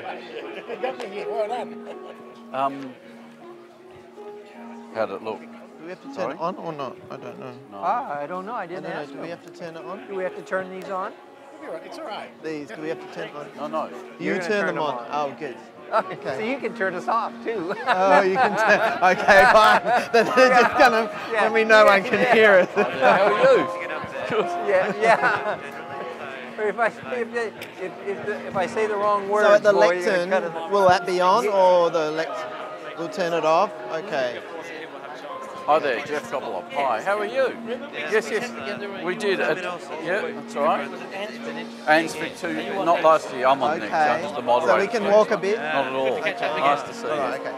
Yeah. You got me here. Well done. How'd it look? Do we have to turn it on or not? I don't know. No. I don't know. I didn't ask. Do we have to turn it on? Do we have to turn these on? It's all right. These, do we have to turn it on? No. You turn them on. Oh, good. Okay. So you can turn us off too. Oh, you can turn. Okay, fine. Then they're just gonna, when we know one can hear us. How are you? Yeah. Or if I say the wrong word, So at the boy, you're gonna lectern, cut it. will that be on or the we'll turn it off? Okay. Hi there, Jeff Copolov. Hi, how are you? Yes. We did. Yeah, that's all right. Ansford too. Not last year. I'm on next. I'm just the moderator. So we can walk a bit? Not at all. Okay. Nice to see you. Right, okay.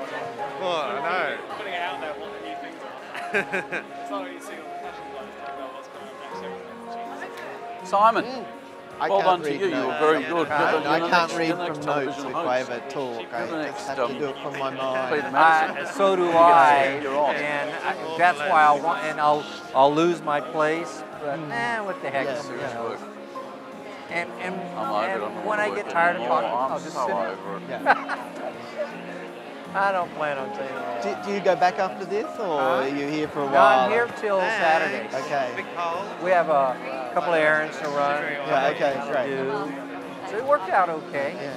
Oh, I know. Putting it out there, what do you think? It's not what you see on the fashion blog. Simon. I Well can't done to read you. You notes. were very good. I can't read from notes if I ever talk. I just have to do it from my mind. So do I, and that's why I want. And I'll lose my place. But what the heck? Yeah. And I'm over it. when I get tired of talking, I'll just sit. over it. I don't plan on saying that. Do you go back after this, or are you here for a No, while? I'm here till Saturday. Okay. We have a couple of errands to run. Yeah, okay, great. So it worked out okay. Yeah.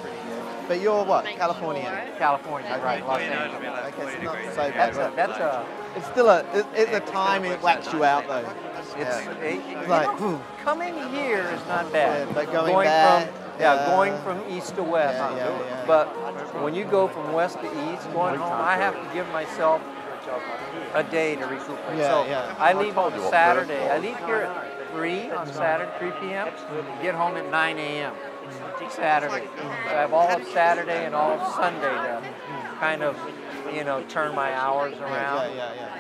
Pretty good. But you're what? Californian? California, right? Los Angeles. Okay, it's not so bad. That's a. It's still it's a time it whacks you out though. It's like coming here is not bad. Yeah, but going back, going from east to west. Yeah. But when you go from west to east, going home, I have to give myself a day to recuperate. Yeah, so I leave on Saturday. I leave here at 3 on Saturday, 3 p.m. Get home at 9 a.m. Saturday. So I have all of Saturday and all of Sunday to kind of, turn my hours around.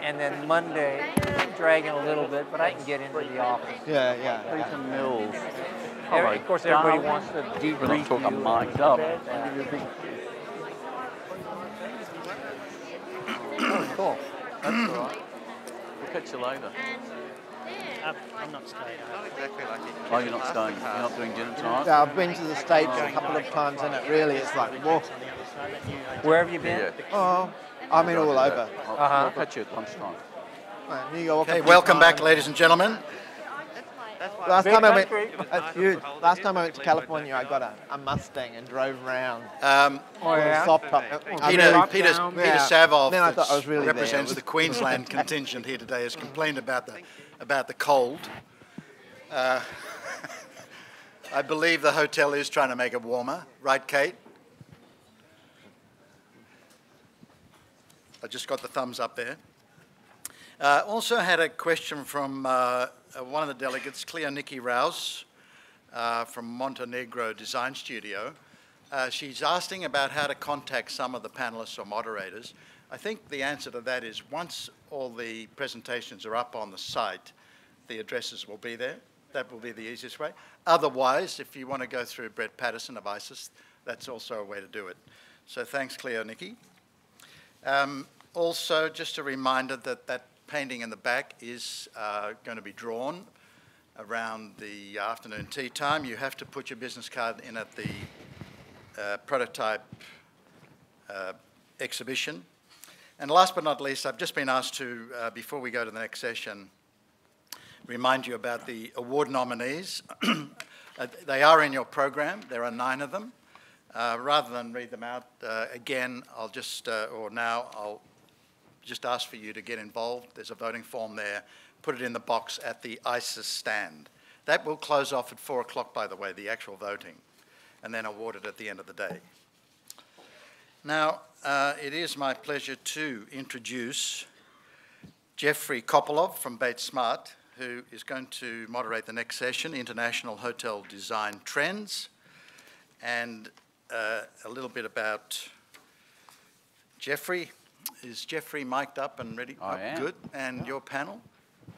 And then Monday, dragging a little bit, but I can get into the office. Ethan Mills. Of course, everybody wants to debrief. We're not talking mic'd up. Cool. That's all right. We'll catch you later. I'm not staying. Not exactly like it. Oh, you're not staying? You're not doing dinner tonight? Yeah, I've been to the States a couple of times, and it really is like, whoa. Where have you been? Yeah. Oh, I mean all over. I'll catch you at lunchtime. New York. Okay, welcome back, ladies and gentlemen. Last Big time I went, country. that's huge. Last time I went to California, I got a Mustang and drove around. Soft top. Peter Savov, Then I thought I was really represents there. the Queensland contingent here today, has complained about the cold. I believe the hotel is trying to make it warmer, right, Kate? I just got the thumbs up there. Also had a question from one of the delegates, Cleoniki Rouse, from Montenegro Design Studio. She's asking about how to contact some of the panelists or moderators. I think the answer to that is once all the presentations are up on the site, the addresses will be there. That will be the easiest way. Otherwise, if you want to go through Brett Patterson of ISIS, that's also a way to do it. So thanks, Cleoniki. Also, just a reminder that that painting in the back is going to be drawn around the afternoon tea time. You have to put your business card in at the prototype exhibition. And last but not least, I've just been asked to, before we go to the next session, remind you about the award nominees. They are in your program. There are 9 of them. Rather than read them out again, I'll just ask for you to get involved. There's a voting form there. Put it in the box at the ISIS stand. That will close off at 4 o'clock, by the way, the actual voting, and then award it at the end of the day. Now, it is my pleasure to introduce Jeffery Copolov from Bates Smart, who is going to moderate the next session, International Hotel Design Trends, and a little bit about Jeffery. Is Jeffery mic'd up and ready? I am. Good. And your panel?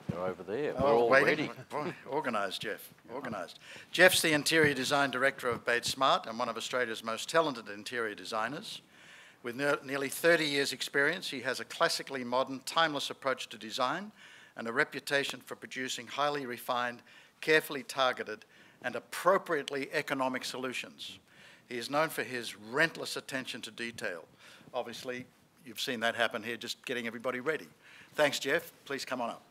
They're over there. Oh, We're all waiting. ready. Boy, organised, Jeff. Organised. Jeff's the Interior Design Director of Bates Smart and one of Australia's most talented interior designers. With nearly 30 years' experience, he has a classically modern, timeless approach to design and a reputation for producing highly refined, carefully targeted and appropriately economic solutions. He is known for his relentless attention to detail. Obviously, you've seen that happen here, just getting everybody ready. Thanks, Jeff. Please come on up.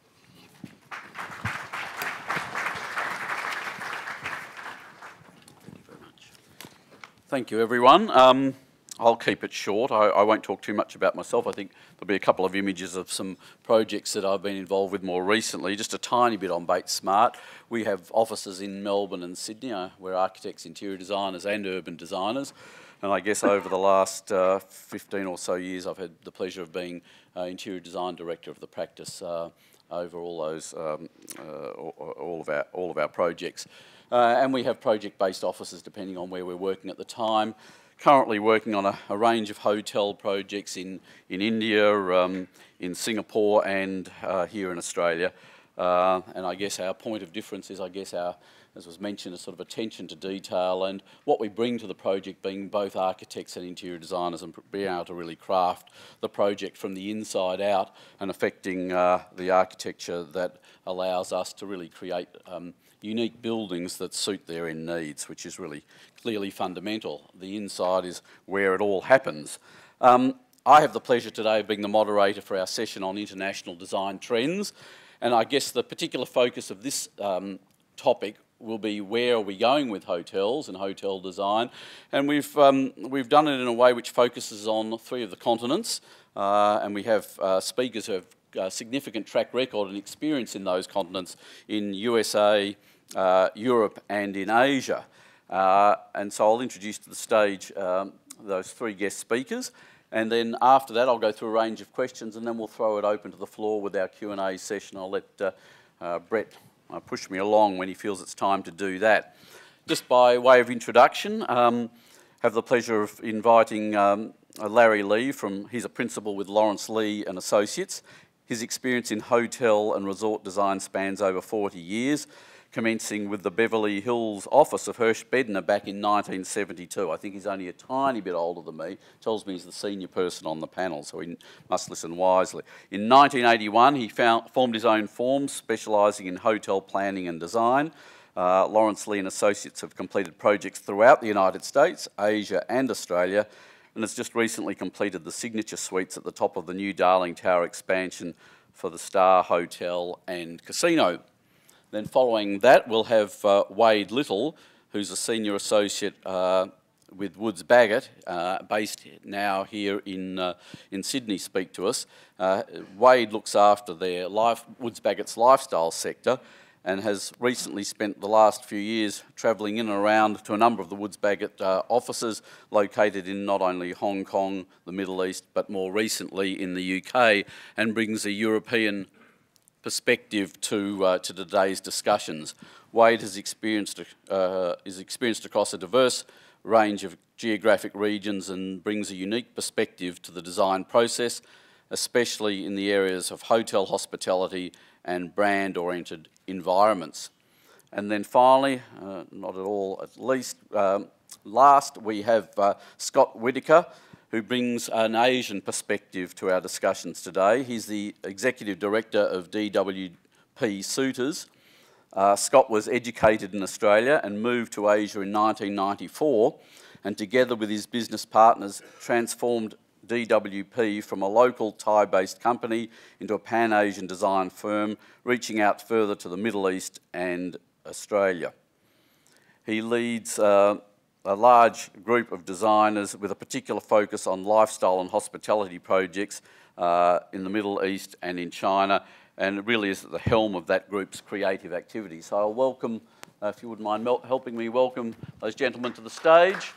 Thank you, everyone. I'll keep it short. I won't talk too much about myself. I think there'll be a couple of images of some projects that I've been involved with more recently. Just a tiny bit on Bates Smart. We have offices in Melbourne and Sydney. We're architects, interior designers and urban designers. And I guess over the last 15 or so years, I've had the pleasure of being interior design director of the practice over all those, all of our projects. And we have project-based offices depending on where we're working at the time. Currently working on a range of hotel projects in India, in Singapore and here in Australia. And I guess our point of difference is, as was mentioned, a sort of attention to detail and what we bring to the project, being both architects and interior designers, and being able to really craft the project from the inside out and affecting the architecture that allows us to really create unique buildings that suit their end needs, which is really clearly fundamental. The inside is where it all happens. I have the pleasure today of being the moderator for our session on international design trends, and I guess the particular focus of this topic will be where are we going with hotels and hotel design, and we've done it in a way which focuses on 3 of the continents, and we have speakers who have significant track record and experience in those continents in USA, Europe and in Asia. And so I'll introduce to the stage those 3 guest speakers, and then after that I'll go through a range of questions, and then we'll throw it open to the floor with our Q&A session. I'll let Brett push me along when he feels it's time to do that. Just by way of introduction, have the pleasure of inviting Larry Lee he's a principal with Laurence Lee and Associates. His experience in hotel and resort design spans over 40 years, commencing with the Beverly Hills office of Hirsch Bedner back in 1972. I think he's only a tiny bit older than me. Tells me he's the senior person on the panel, so he must listen wisely. In 1981, he formed his own firm, specialising in hotel planning and design. Laurence Lee and Associates have completed projects throughout the United States, Asia and Australia, and has just recently completed the signature suites at the top of the new Darling Tower expansion for the Star Hotel and Casino. Then following that, we'll have Wade Little, who's a senior associate with Woods Bagot, based now here in Sydney, speak to us. Wade looks after their Woods Bagot's lifestyle sector and has recently spent the last few years travelling in and around to a number of the Woods Bagot offices located in not only Hong Kong, the Middle East, but more recently in the UK, and brings a European perspective to today's discussions. Wade is experienced across a diverse range of geographic regions and brings a unique perspective to the design process, especially in the areas of hotel hospitality and brand-oriented environments. And then finally, not at all at least, last we have Scott Whittaker, who brings an Asian perspective to our discussions today. He's the Executive Director of DWP Suters. Scott was educated in Australia and moved to Asia in 1994, and together with his business partners transformed DWP from a local Thai-based company into a Pan-Asian design firm, reaching out further to the Middle East and Australia. He leads a large group of designers with a particular focus on lifestyle and hospitality projects in the Middle East and in China, and it really is at the helm of that group's creative activity. So I'll welcome, if you wouldn't mind helping me welcome those gentlemen to the stage.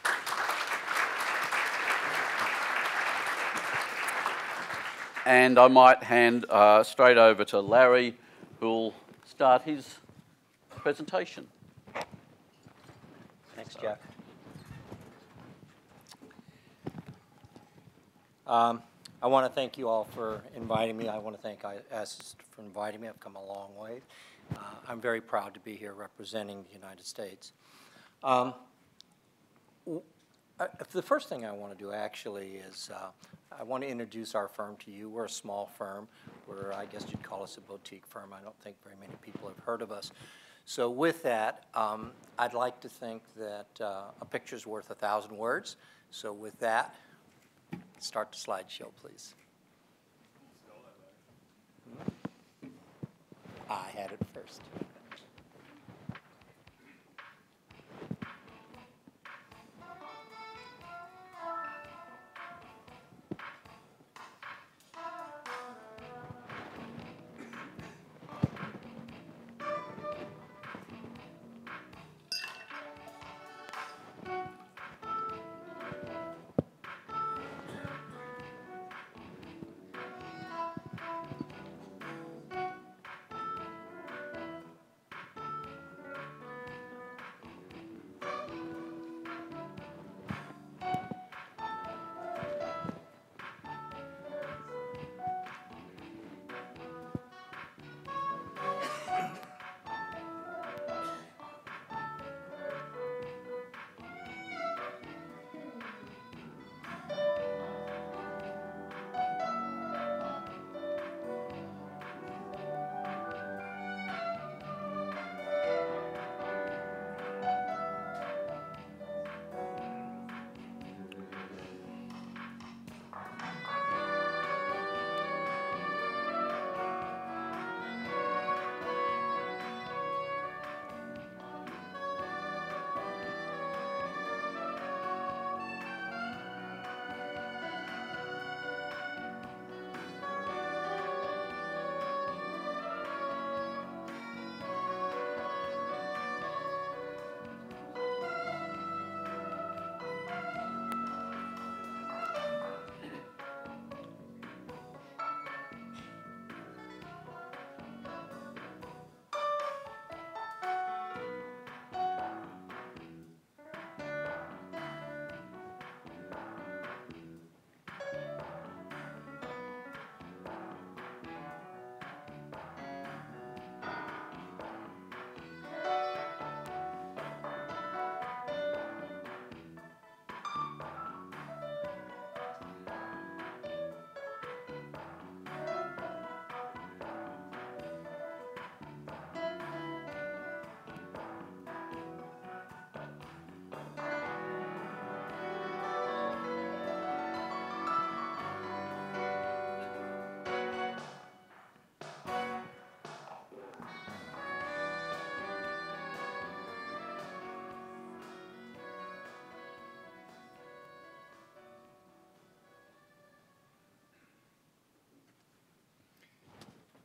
And I might hand straight over to Larry, who'll start his presentation. Thanks, Jeff. I want to thank you all for inviting me. I want to thank IAS for inviting me. I've come a long way. I'm very proud to be here representing the United States. The first thing I want to do actually is I want to introduce our firm to you. We're a small firm. I guess you'd call us a boutique firm. I don't think very many people have heard of us. So with that, I'd like to think that a picture's worth 1,000 words. So with that, start the slideshow, please. I had it first.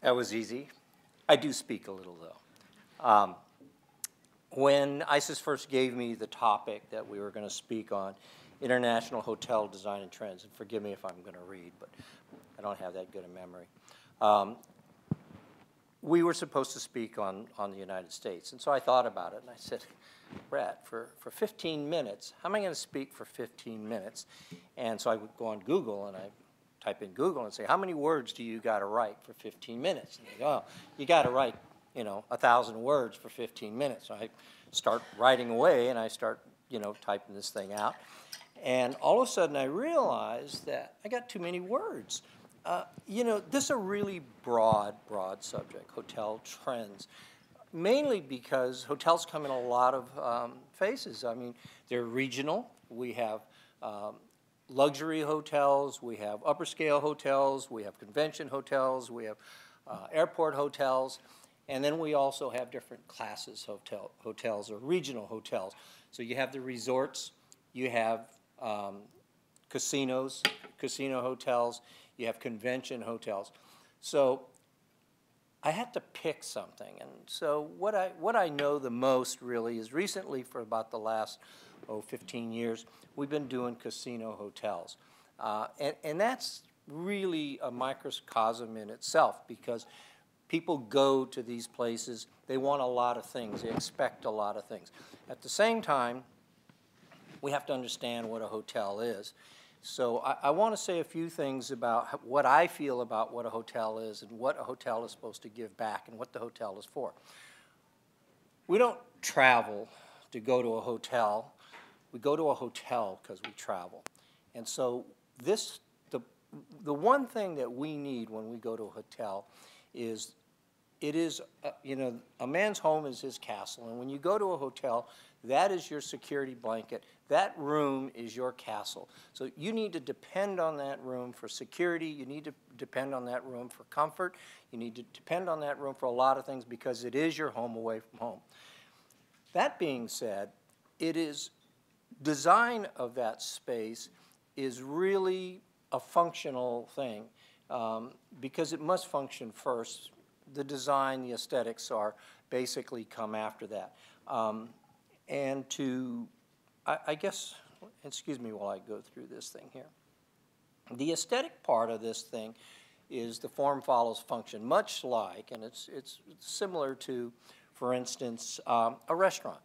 That was easy. I do speak a little, though. When ISIS first gave me the topic that we were going to speak on, International Hotel Design and Trends, and forgive me if I'm going to read, but I don't have that good a memory. We were supposed to speak on the United States, and so I thought about it, and I said, Brett, for 15 minutes, how am I going to speak for 15 minutes? And so I would go on Google, and I type in Google and say, how many words do you got to write for 15 minutes? And they go, oh, you got to write, 1,000 words for 15 minutes. So I start writing away, and I start, typing this thing out. And all of a sudden, I realized that I got too many words. This is a really broad subject, hotel trends, mainly because hotels come in a lot of phases. I mean, they're regional. We have luxury hotels, we have upper scale hotels, we have convention hotels, we have airport hotels, and then we also have different classes hotels or regional hotels. So you have the resorts, you have casino hotels, you have convention hotels. So I had to pick something, and so what I know the most really is recently, for about the last 15 years, we've been doing casino hotels. And that's really a microcosm in itself, because people go to these places, they want a lot of things, they expect a lot of things. At the same time, we have to understand what a hotel is. So I want to say a few things about what I feel about what a hotel is and what a hotel is supposed to give back and what the hotel is for. We don't travel to go to a hotel. We go to a hotel because we travel. And so the one thing that we need when we go to a hotel is it is, you know, a man's home is his castle. And when you go to a hotel, that is your security blanket. That room is your castle. So you need to depend on that room for security. You need to depend on that room for comfort. You need to depend on that room for a lot of things because it is your home away from home. That being said, it is design of that space is really a functional thing because it must function first. The design, the aesthetics are basically come after that. And to, I guess, excuse me while I go through this thing here. The aesthetic part of this thing is the form follows function, much like, and it's similar to, for instance, a restaurant.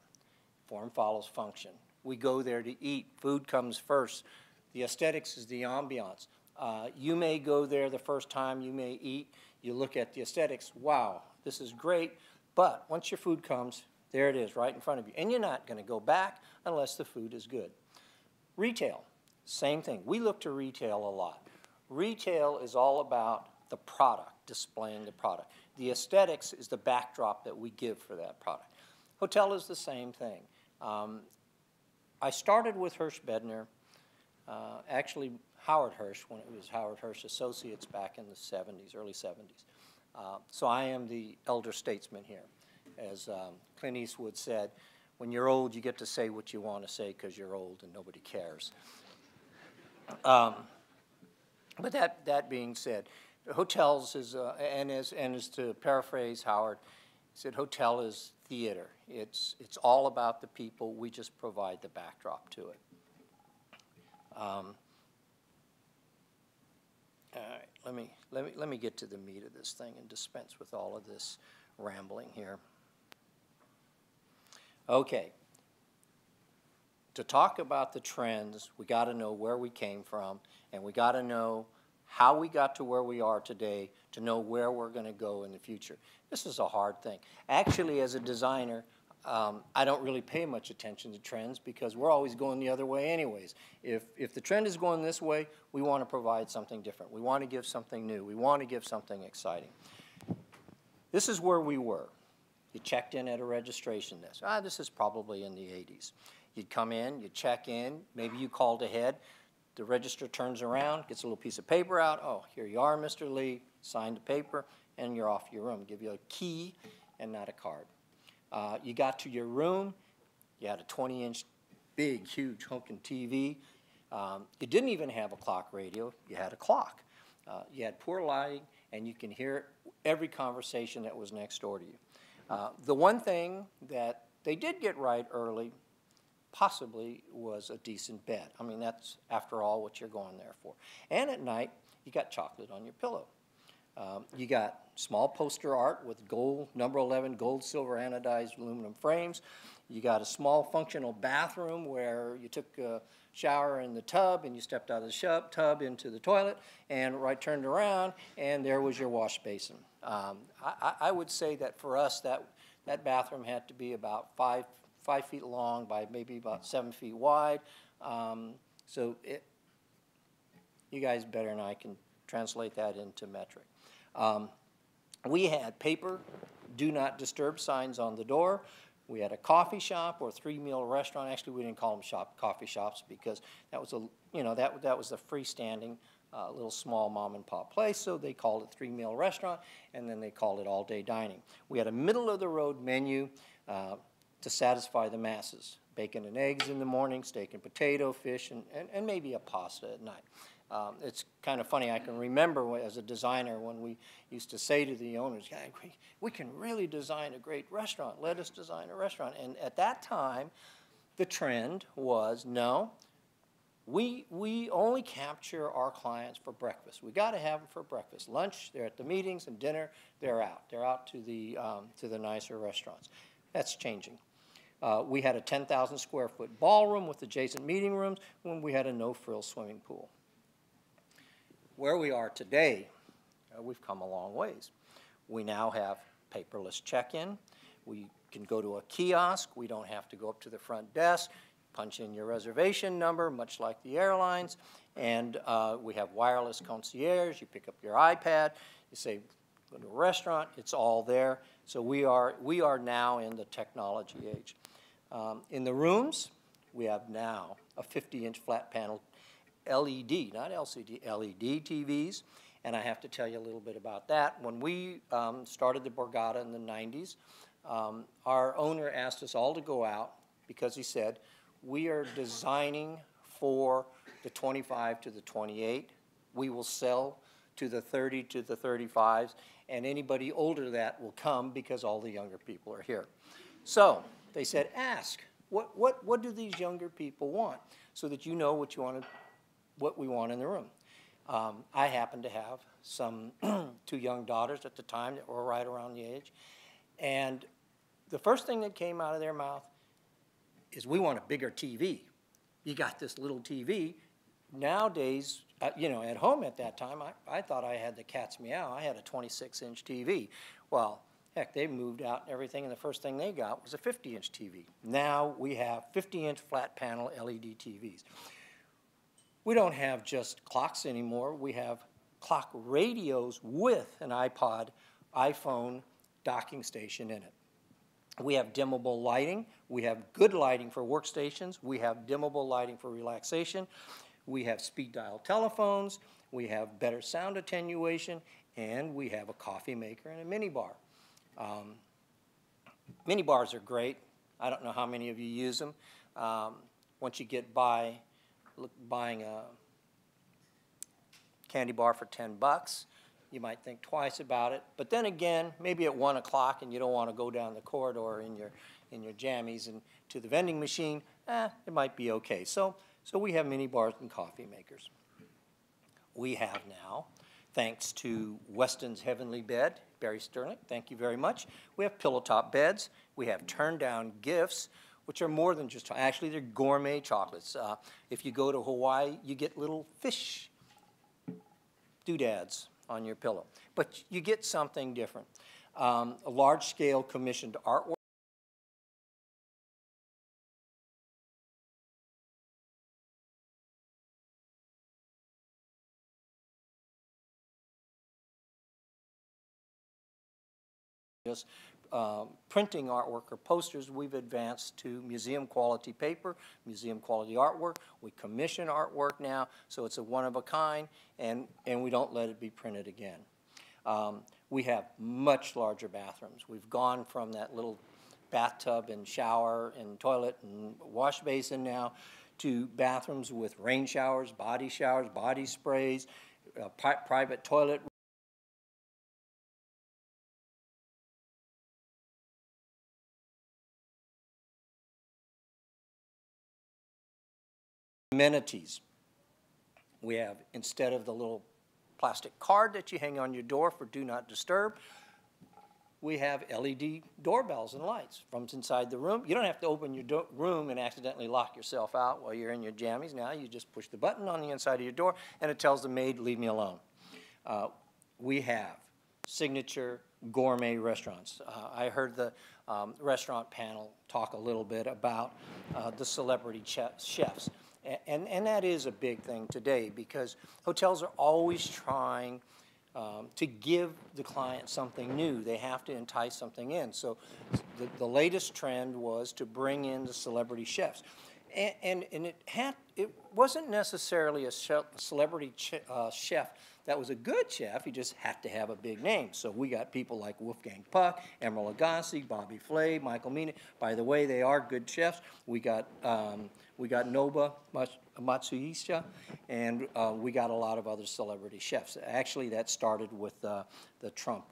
Form follows function. We go there to eat. Food comes first. The aesthetics is the ambiance. You may go there the first time you may eat. You look at the aesthetics. Wow, this is great. But once your food comes, there it is right in front of you. And you're not going to go back unless the food is good. Retail, same thing. We look to retail a lot. Retail is all about the product, displaying the product. The aesthetics is the backdrop that we give for that product. Hotel is the same thing. I started with Hirsch Bedner, actually Howard Hirsch, when it was Howard Hirsch Associates back in the 70s, early 70s. So I am the elder statesman here. As Clint Eastwood said, when you're old, you get to say what you want to say because you're old and nobody cares. But that being said, hotels is, and as to paraphrase Howard, he said hotel is theater. It's all about the people. We just provide the backdrop to it. All right, let me get to the meat of this thing and dispense with all of this rambling here. Okay. To talk about the trends, we got to know where we came from, and we got to know how we got to where we are today to know where we're going to go in the future. This is a hard thing. Actually, as a designer, I don't really pay much attention to trends because we're always going the other way anyways. If the trend is going this way, we want to provide something different. We want to give something new. We want to give something exciting. This is where we were. You checked in at a registration desk. This is probably in the 80s. You'd come in, you check in, maybe you called ahead. The registrar turns around, gets a little piece of paper out. Oh, here you are, Mr. Lee. Sign the paper, and you're off to your room. Give you a key and not a card. You got to your room. You had a 20-inch, big, huge honking TV. You didn't even have a clock radio. You had a clock. You had poor lighting, and you can hear every conversation that was next door to you. The one thing that they did get right early possibly was a decent bed. I mean, that's, after all, what you're going there for. And at night, you got chocolate on your pillow. You got small poster art with gold, number 11, gold, silver, anodized aluminum frames. You got a small functional bathroom where you took a shower in the tub and you stepped out of the tub into the toilet and turned around and there was your wash basin. I would say that for us that bathroom had to be about 5 feet long by maybe about 7 feet wide. So you guys better than I can translate that into metric. We had paper, do not disturb signs on the door. We had a coffee shop or 3-meal restaurant. Actually, we didn't call them coffee shops because that was that was a freestanding little small mom and pop place. So they called it 3-meal restaurant, and then they called it all-day dining. We had a middle-of-the-road menu to satisfy the masses: bacon and eggs in the morning, steak and potato, fish, and maybe a pasta at night. It's kind of funny. I can remember as a designer when we used to say to the owners, "Hey, we can really design a great restaurant. Let us design a restaurant." And at that time, the trend was, no, we only capture our clients for breakfast. We got to have them for breakfast. Lunch, they're at the meetings, and dinner, they're out. They're out to the nicer restaurants. That's changing. We had a 10,000 square foot ballroom with adjacent meeting rooms when we had a no-frill swimming pool. Where we are today, we've come a long ways. We now have paperless check-in. We can go to a kiosk. We don't have to go up to the front desk, punch in your reservation number, much like the airlines. And we have wireless concierge. You pick up your iPad. You say, go to a restaurant, it's all there. So we are now in the technology age. In the rooms, we have now a 50-inch flat panel LED, not LCD, LED TVs. And I have to tell you a little bit about that. When we started the Borgata in the 90s, our owner asked us all to go out because he said, we are designing for the 25 to the 28. We will sell to the 30 to the 35s, and anybody older than that will come because all the younger people are here. So they said, ask, what do these younger people want so that you know what we want in the room. I happen to have some two young daughters at the time that were right around the age, and the first thing that came out of their mouth is, we want a bigger TV. You got this little TV. Nowadays, you know, at home at that time, I thought I had the cat's meow. I had a 26-inch TV. Well, heck, they moved out and everything, and the first thing they got was a 50-inch TV. Now we have 50-inch flat panel LED TVs. We don't have just clocks anymore. We have clock radios with an iPod, iPhone docking station in it. We have dimmable lighting. We have good lighting for workstations. We have dimmable lighting for relaxation. We have speed dial telephones. We have better sound attenuation. And we have a coffee maker and a mini bar. Mini bars are great. I don't know how many of you use them. Once you get by buying a candy bar for $10, you might think twice about it. But then again, maybe at 1 o'clock and you don't want to go down the corridor in your jammies and to the vending machine, it might be okay. So we have mini bars and coffee makers. We have now, thanks to Weston's Heavenly Bed, Barry Sterling, thank you very much. We have pillow top beds. We have turn down gifts, which are more than just, actually they're gourmet chocolates. If you go to Hawaii, you get little fish doodads on your pillow. But you get something different. A large-scale commissioned artwork. Just printing artwork or posters, we've advanced to museum quality paper, museum quality artwork. We commission artwork now, so it's a one of a kind, and we don't let it be printed again. We have much larger bathrooms. We've gone from that little bathtub and shower and toilet and wash basin now to bathrooms with rain showers, body sprays, private toilet amenities. We have, instead of the little plastic card that you hang on your door for do not disturb, we have LED doorbells and lights from inside the room. You don't have to open your room and accidentally lock yourself out while you're in your jammies. Now you just push the button on the inside of your door and it tells the maid, leave me alone. We have signature gourmet restaurants. I heard the restaurant panel talk a little bit about the celebrity chefs. And that is a big thing today because hotels are always trying to give the client something new. They have to entice something in. So the latest trend was to bring in the celebrity chefs. And it wasn't necessarily a celebrity chef that was a good chef. He just had to have a big name. So we got people like Wolfgang Puck, Emeril Lagasse, Bobby Flay, Michael Mina. By the way, they are good chefs. We got Noba Matsuhisa, and we got a lot of other celebrity chefs. Actually, that started with the Trump,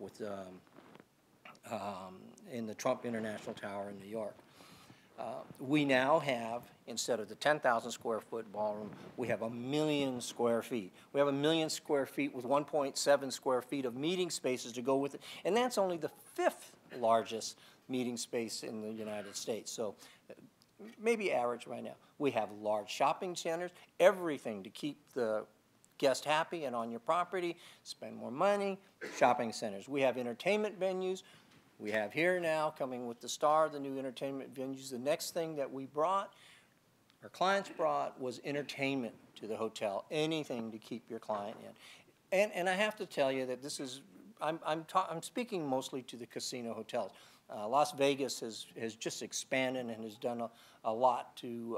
in the Trump International Tower in New York. We now have, instead of the 10,000 square foot ballroom, we have 1 million square feet. We have 1 million square feet with 1.7 square feet of meeting spaces to go with it. And that's only the 5th largest meeting space in the United States. So maybe average right now. We have large shopping centers, everything to keep the guest happy and on your property, spend more money, shopping centers. We have entertainment venues. We have here now, coming with the Star, the new entertainment venues. The next thing that we brought, our clients brought, was entertainment to the hotel, anything to keep your client in. And I have to tell you that this is I'm speaking mostly to the casino hotels. Las Vegas has just expanded and has done a lot to,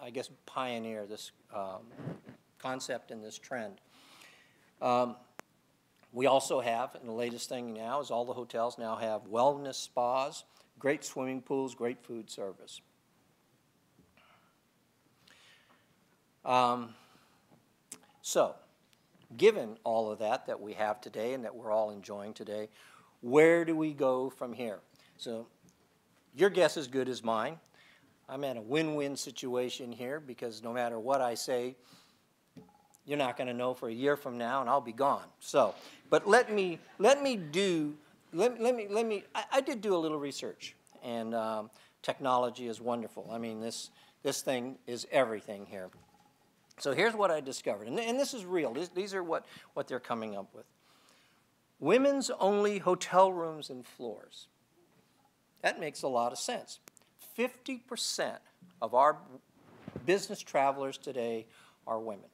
I guess, pioneer this concept and this trend. We also have, and the latest thing now is all the hotels now have wellness spas, great swimming pools, great food service. So, given all of that we have today and that we're all enjoying today, where do we go from here? So, your guess is good as mine. I'm in a win-win situation here because no matter what I say, you're not going to know for a year from now, and I'll be gone. So, but I did do a little research, and technology is wonderful. I mean, this thing is everything here. So here's what I discovered, and this is real. These are what they're coming up with. Women's only hotel rooms and floors. That makes a lot of sense. 50% of our business travelers today are women.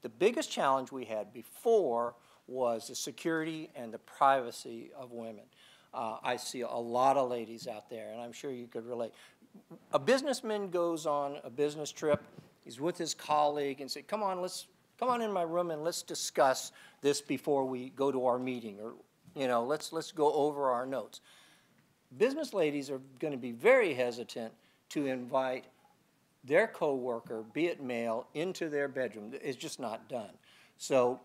The biggest challenge we had before was the security and the privacy of women. I see a lot of ladies out there, and I'm sure you could relate. A businessman goes on a business trip. He's with his colleague and say, come on in my room and let's discuss this before we go to our meeting, or let's go over our notes. Business ladies are going to be very hesitant to invite their coworker, be it male, into their bedroom. It's just not done. So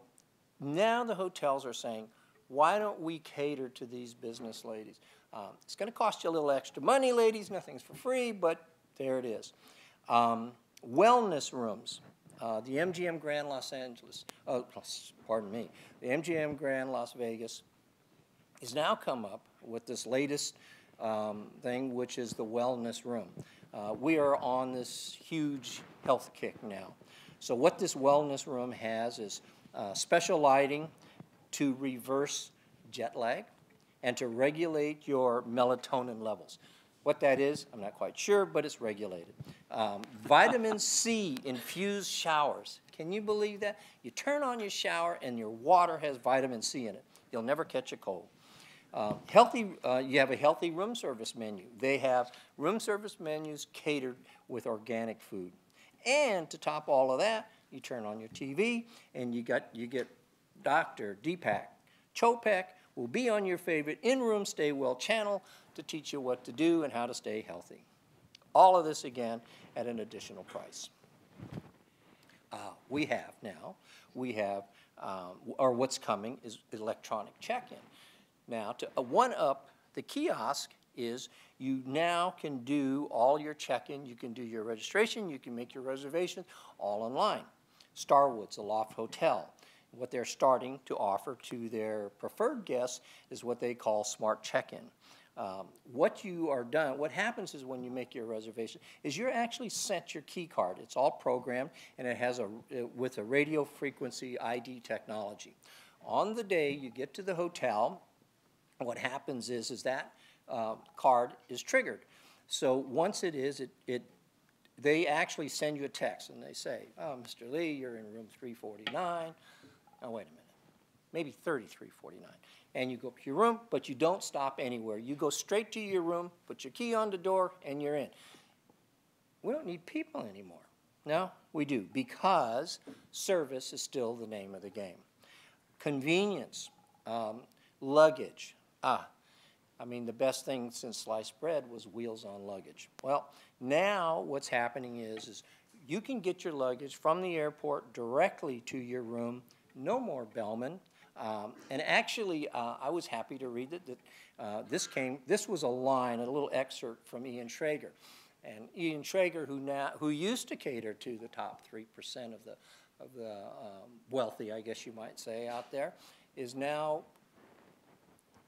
now the hotels are saying, why don't we cater to these business ladies? It's going to cost you a little extra money, ladies. Nothing's for free, but there it is. Wellness rooms. The MGM Grand Los Angeles, the MGM Grand Las Vegas has now come up with this latest thing, which is the wellness room. We are on this huge health kick now. So what this wellness room has is special lighting to reverse jet lag and to regulate your melatonin levels. What that is, I'm not quite sure, but it's regulated. Vitamin C infused showers. Can you believe that? You turn on your shower and your water has vitamin C in it. You'll never catch a cold. You have a healthy room service menu. They have room service menus catered with organic food. And to top all of that, you turn on your TV and you get Dr. Deepak Chopek will be on your favorite in-room Stay Well channel to teach you what to do and how to stay healthy. All of this, again, at an additional price. What's coming is electronic check-in. Now, to one-up the kiosk is you now can do all your check-in, you can do your registration, you can make your reservations all online. Starwood's, a Loft Hotel, what they're starting to offer to their preferred guests is what they call smart check-in. What happens is when you make your reservation is you're actually sent your key card. It's all programmed and it has with a radio frequency ID technology. On the day you get to the hotel, what happens is that card is triggered. So once it is, they actually send you a text and they say, oh, Mr. Lee, you're in room 349. Oh, wait a minute, maybe 3349. And you go up to your room, but you don't stop anywhere. You go straight to your room, put your key on the door, and you're in. We don't need people anymore. No, we do, because service is still the name of the game. Convenience, luggage. The best thing since sliced bread was wheels on luggage. Well, now what's happening is you can get your luggage from the airport directly to your room. No more bellman. And actually, I was happy to read that this was a line, a little excerpt from Ian Schrager. And Ian Schrager, who used to cater to the top 3% of the wealthy, I guess you might say, out there, is now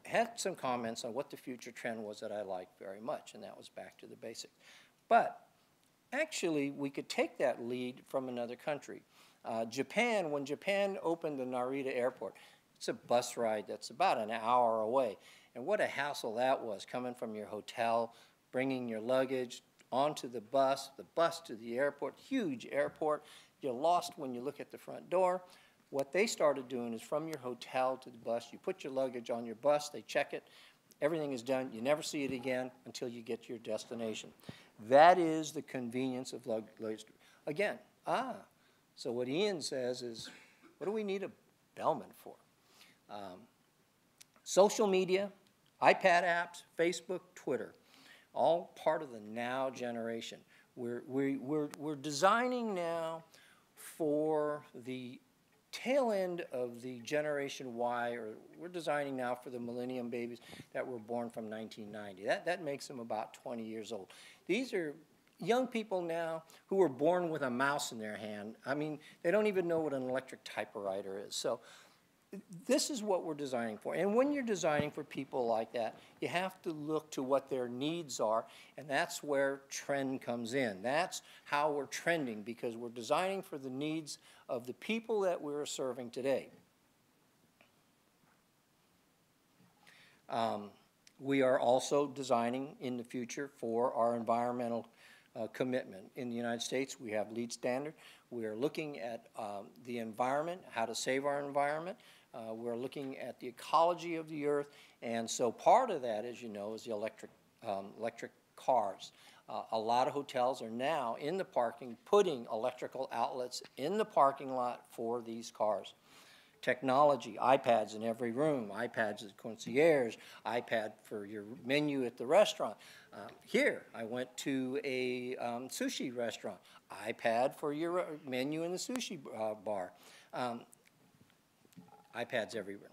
had some comments on what the future trend was that I liked very much, and that was back to the basics. But actually, we could take that lead from another country. Japan, when Japan opened the Narita airport, it's a bus ride that's about an hour away. And what a hassle that was, coming from your hotel, bringing your luggage onto the bus to the airport, huge airport. You're lost when you look at the front door. What they started doing is from your hotel to the bus, you put your luggage on your bus, they check it, everything is done, you never see it again until you get to your destination. That is the convenience of luggage. Again, so what Ian says is, what do we need a bellman for? Social media, iPad apps, Facebook, Twitter, all part of the now generation. We're designing now for the tail end of the Generation Y, or we're designing now for the millennium babies that were born from 1990. That makes them about 20 years old. These are young people now who were born with a mouse in their hand. I mean, they don't even know what an electric typewriter is. So this is what we're designing for. And when you're designing for people like that, you have to look to what their needs are, and that's where trend comes in. That's how we're trending, because we're designing for the needs of the people that we're serving today. We are also designing in the future for our environmental commitment. In the United States, we have LEED standard. We are looking at the environment, how to save our environment. We're looking at the ecology of the earth, and so part of that, as you know, is the electric cars. A lot of hotels are now in the parking putting electrical outlets in the parking lot for these cars. Technology, iPads in every room, iPads at concierge, iPad for your menu at the restaurant. Here, I went to a sushi restaurant, iPad for your menu in the sushi bar. iPads everywhere.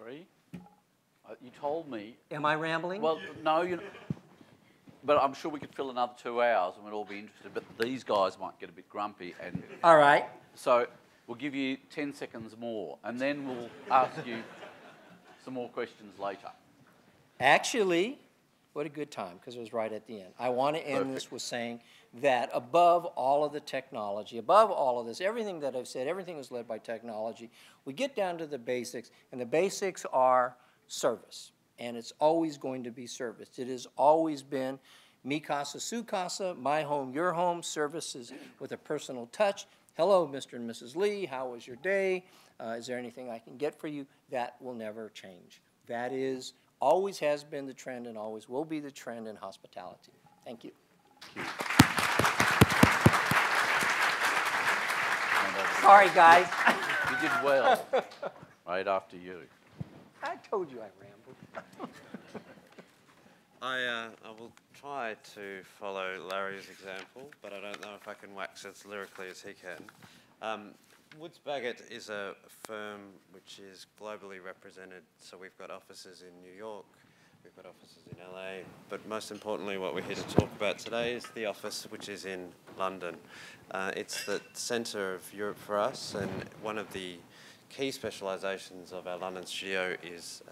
Larry, you told me. Am I rambling? Well, no, but I'm sure we could fill another 2 hours and we'd all be interested. But these guys might get a bit grumpy. And all right. So we'll give you 10 seconds more, and then we'll ask you some more questions later. Actually, what a good time, because it was right at the end. I want to end this with saying that above all of the technology, above all of this, everything that I've said, everything is led by technology. We get down to the basics, and the basics are service, and it's always going to be service. It has always been mi casa, su casa, my home, your home, services with a personal touch. Hello, Mr. and Mrs. Lee, how was your day? Is there anything I can get for you? That will never change. That is, always has been the trend and always will be the trend in hospitality. Thank you. Thank you. Sorry, guys. You did well. Right after you. I told you I rambled. I will try to follow Larry's example, but I don't know if I can wax as lyrically as he can. Woods Bagot is a firm which is globally represented, so we've got offices in New York, we've got offices in LA, but most importantly what we're here to talk about today is the office which is in London. It's the centre of Europe for us, and one of the key specialisations of our London studio is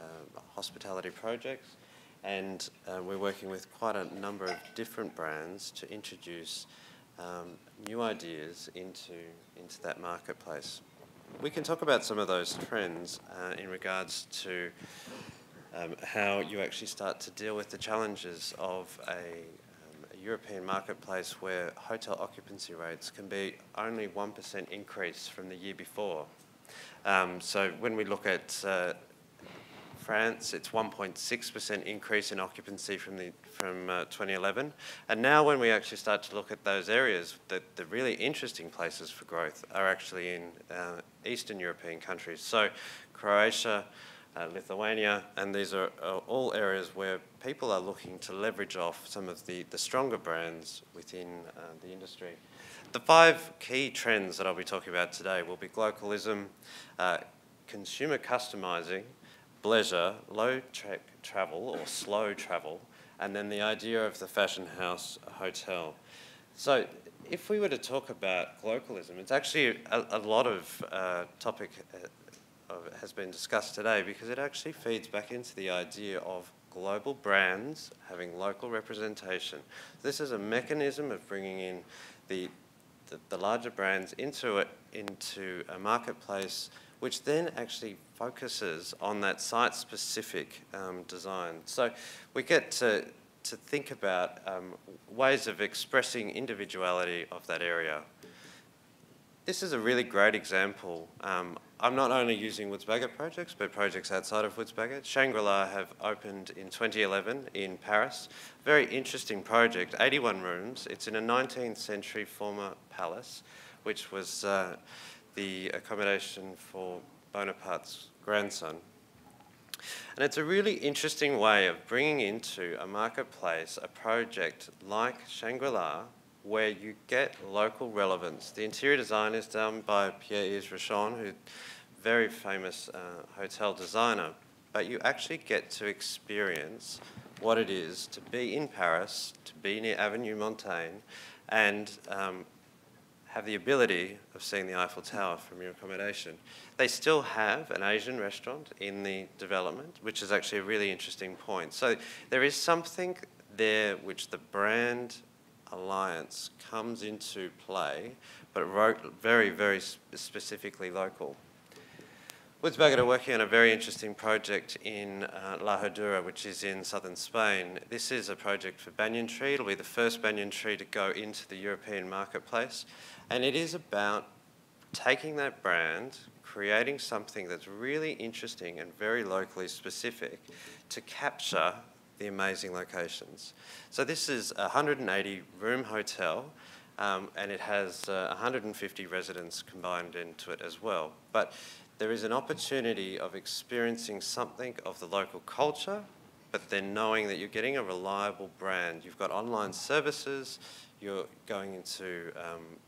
hospitality projects, and we're working with quite a number of different brands to introduce new ideas into that marketplace. We can talk about some of those trends in regards to how you actually start to deal with the challenges of a European marketplace where hotel occupancy rates can be only 1% increase from the year before. So when we look at France, it's 1.6% increase in occupancy from 2011. And now when we actually start to look at those areas, the really interesting places for growth are actually in Eastern European countries. So Croatia, Lithuania, and these are all areas where people are looking to leverage off some of the stronger brands within the industry. The 5 key trends that I'll be talking about today will be globalism, consumer customizing, bleisure, low-tech travel or slow travel, and then the idea of the fashion house hotel. So if we were to talk about globalism, it's actually a lot of topic has been discussed today because it actually feeds back into the idea of global brands having local representation. This is a mechanism of bringing in the larger brands into a marketplace which then actually focuses on that site-specific design. So we get to think about ways of expressing individuality of that area. this is a really great example. I'm not only using Woods Bagot projects, but projects outside of Woods Bagot. Shangri-La have opened in 2011 in Paris. Very interesting project, 81 rooms. It's in a 19th century former palace, which was the accommodation for Bonaparte's grandson. And it's a really interesting way of bringing into a marketplace a project like Shangri-La, where you get local relevance. The interior design is done by Pierre-Yves Rochon, who's a very famous hotel designer, but you actually get to experience what it is to be in Paris, to be near Avenue Montaigne, and have the ability of seeing the Eiffel Tower from your accommodation. They still have an Asian restaurant in the development, which is actually a really interesting point. So there is something there which the brand alliance comes into play, but very, very specifically local. Woods Bagot are working on a very interesting project in La Herradura, which is in southern Spain. This is a project for banyan tree. It'll be the first banyan tree to go into the European marketplace. And it is about taking that brand, creating something that's really interesting and very locally specific to capture the amazing locations. So this is a 180-room hotel, and it has 150 residents combined into it as well. But there is an opportunity of experiencing something of the local culture, but then knowing that you're getting a reliable brand. You've got online services, you're going into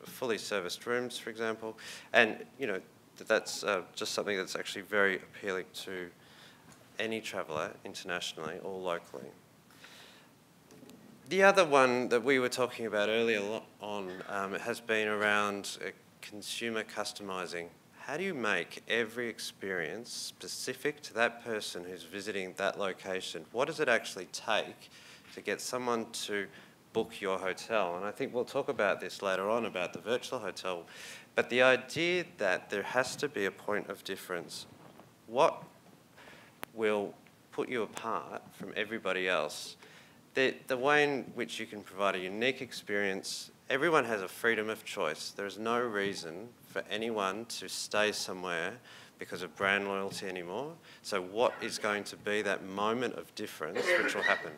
fully serviced rooms, for example, and you know that's just something that's actually very appealing to any traveller internationally or locally. The other one that we were talking about earlier on has been around consumer customising. How do you make every experience specific to that person who's visiting that location? What does it actually take to get someone to book your hotel? And I think we'll talk about this later on about the virtual hotel. But the idea that there has to be a point of difference. What will put you apart from everybody else? The way in which you can provide a unique experience, everyone has a freedom of choice. There's no reason for anyone to stay somewhere because of brand loyalty anymore. So what is going to be that moment of difference which will happen?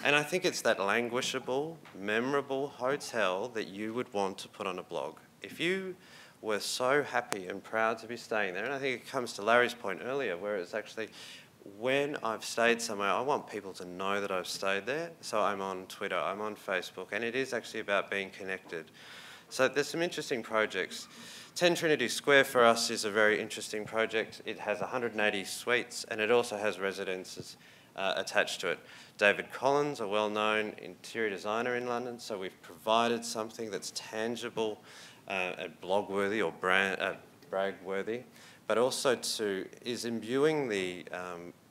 And I think it's that languishable, memorable hotel that you would want to put on a blog. If you were so happy and proud to be staying there, and I think it comes to Larry's point earlier, where it's actually, when I've stayed somewhere, I want people to know that I've stayed there. So I'm on Twitter, I'm on Facebook, and it is actually about being connected. So there's some interesting projects. 10 Trinity Square for us is a very interesting project. It has 180 suites, and it also has residences attached to it. David Collins, a well-known interior designer in London, so we've provided something that's tangible and blog-worthy or brag-worthy, but also is imbuing the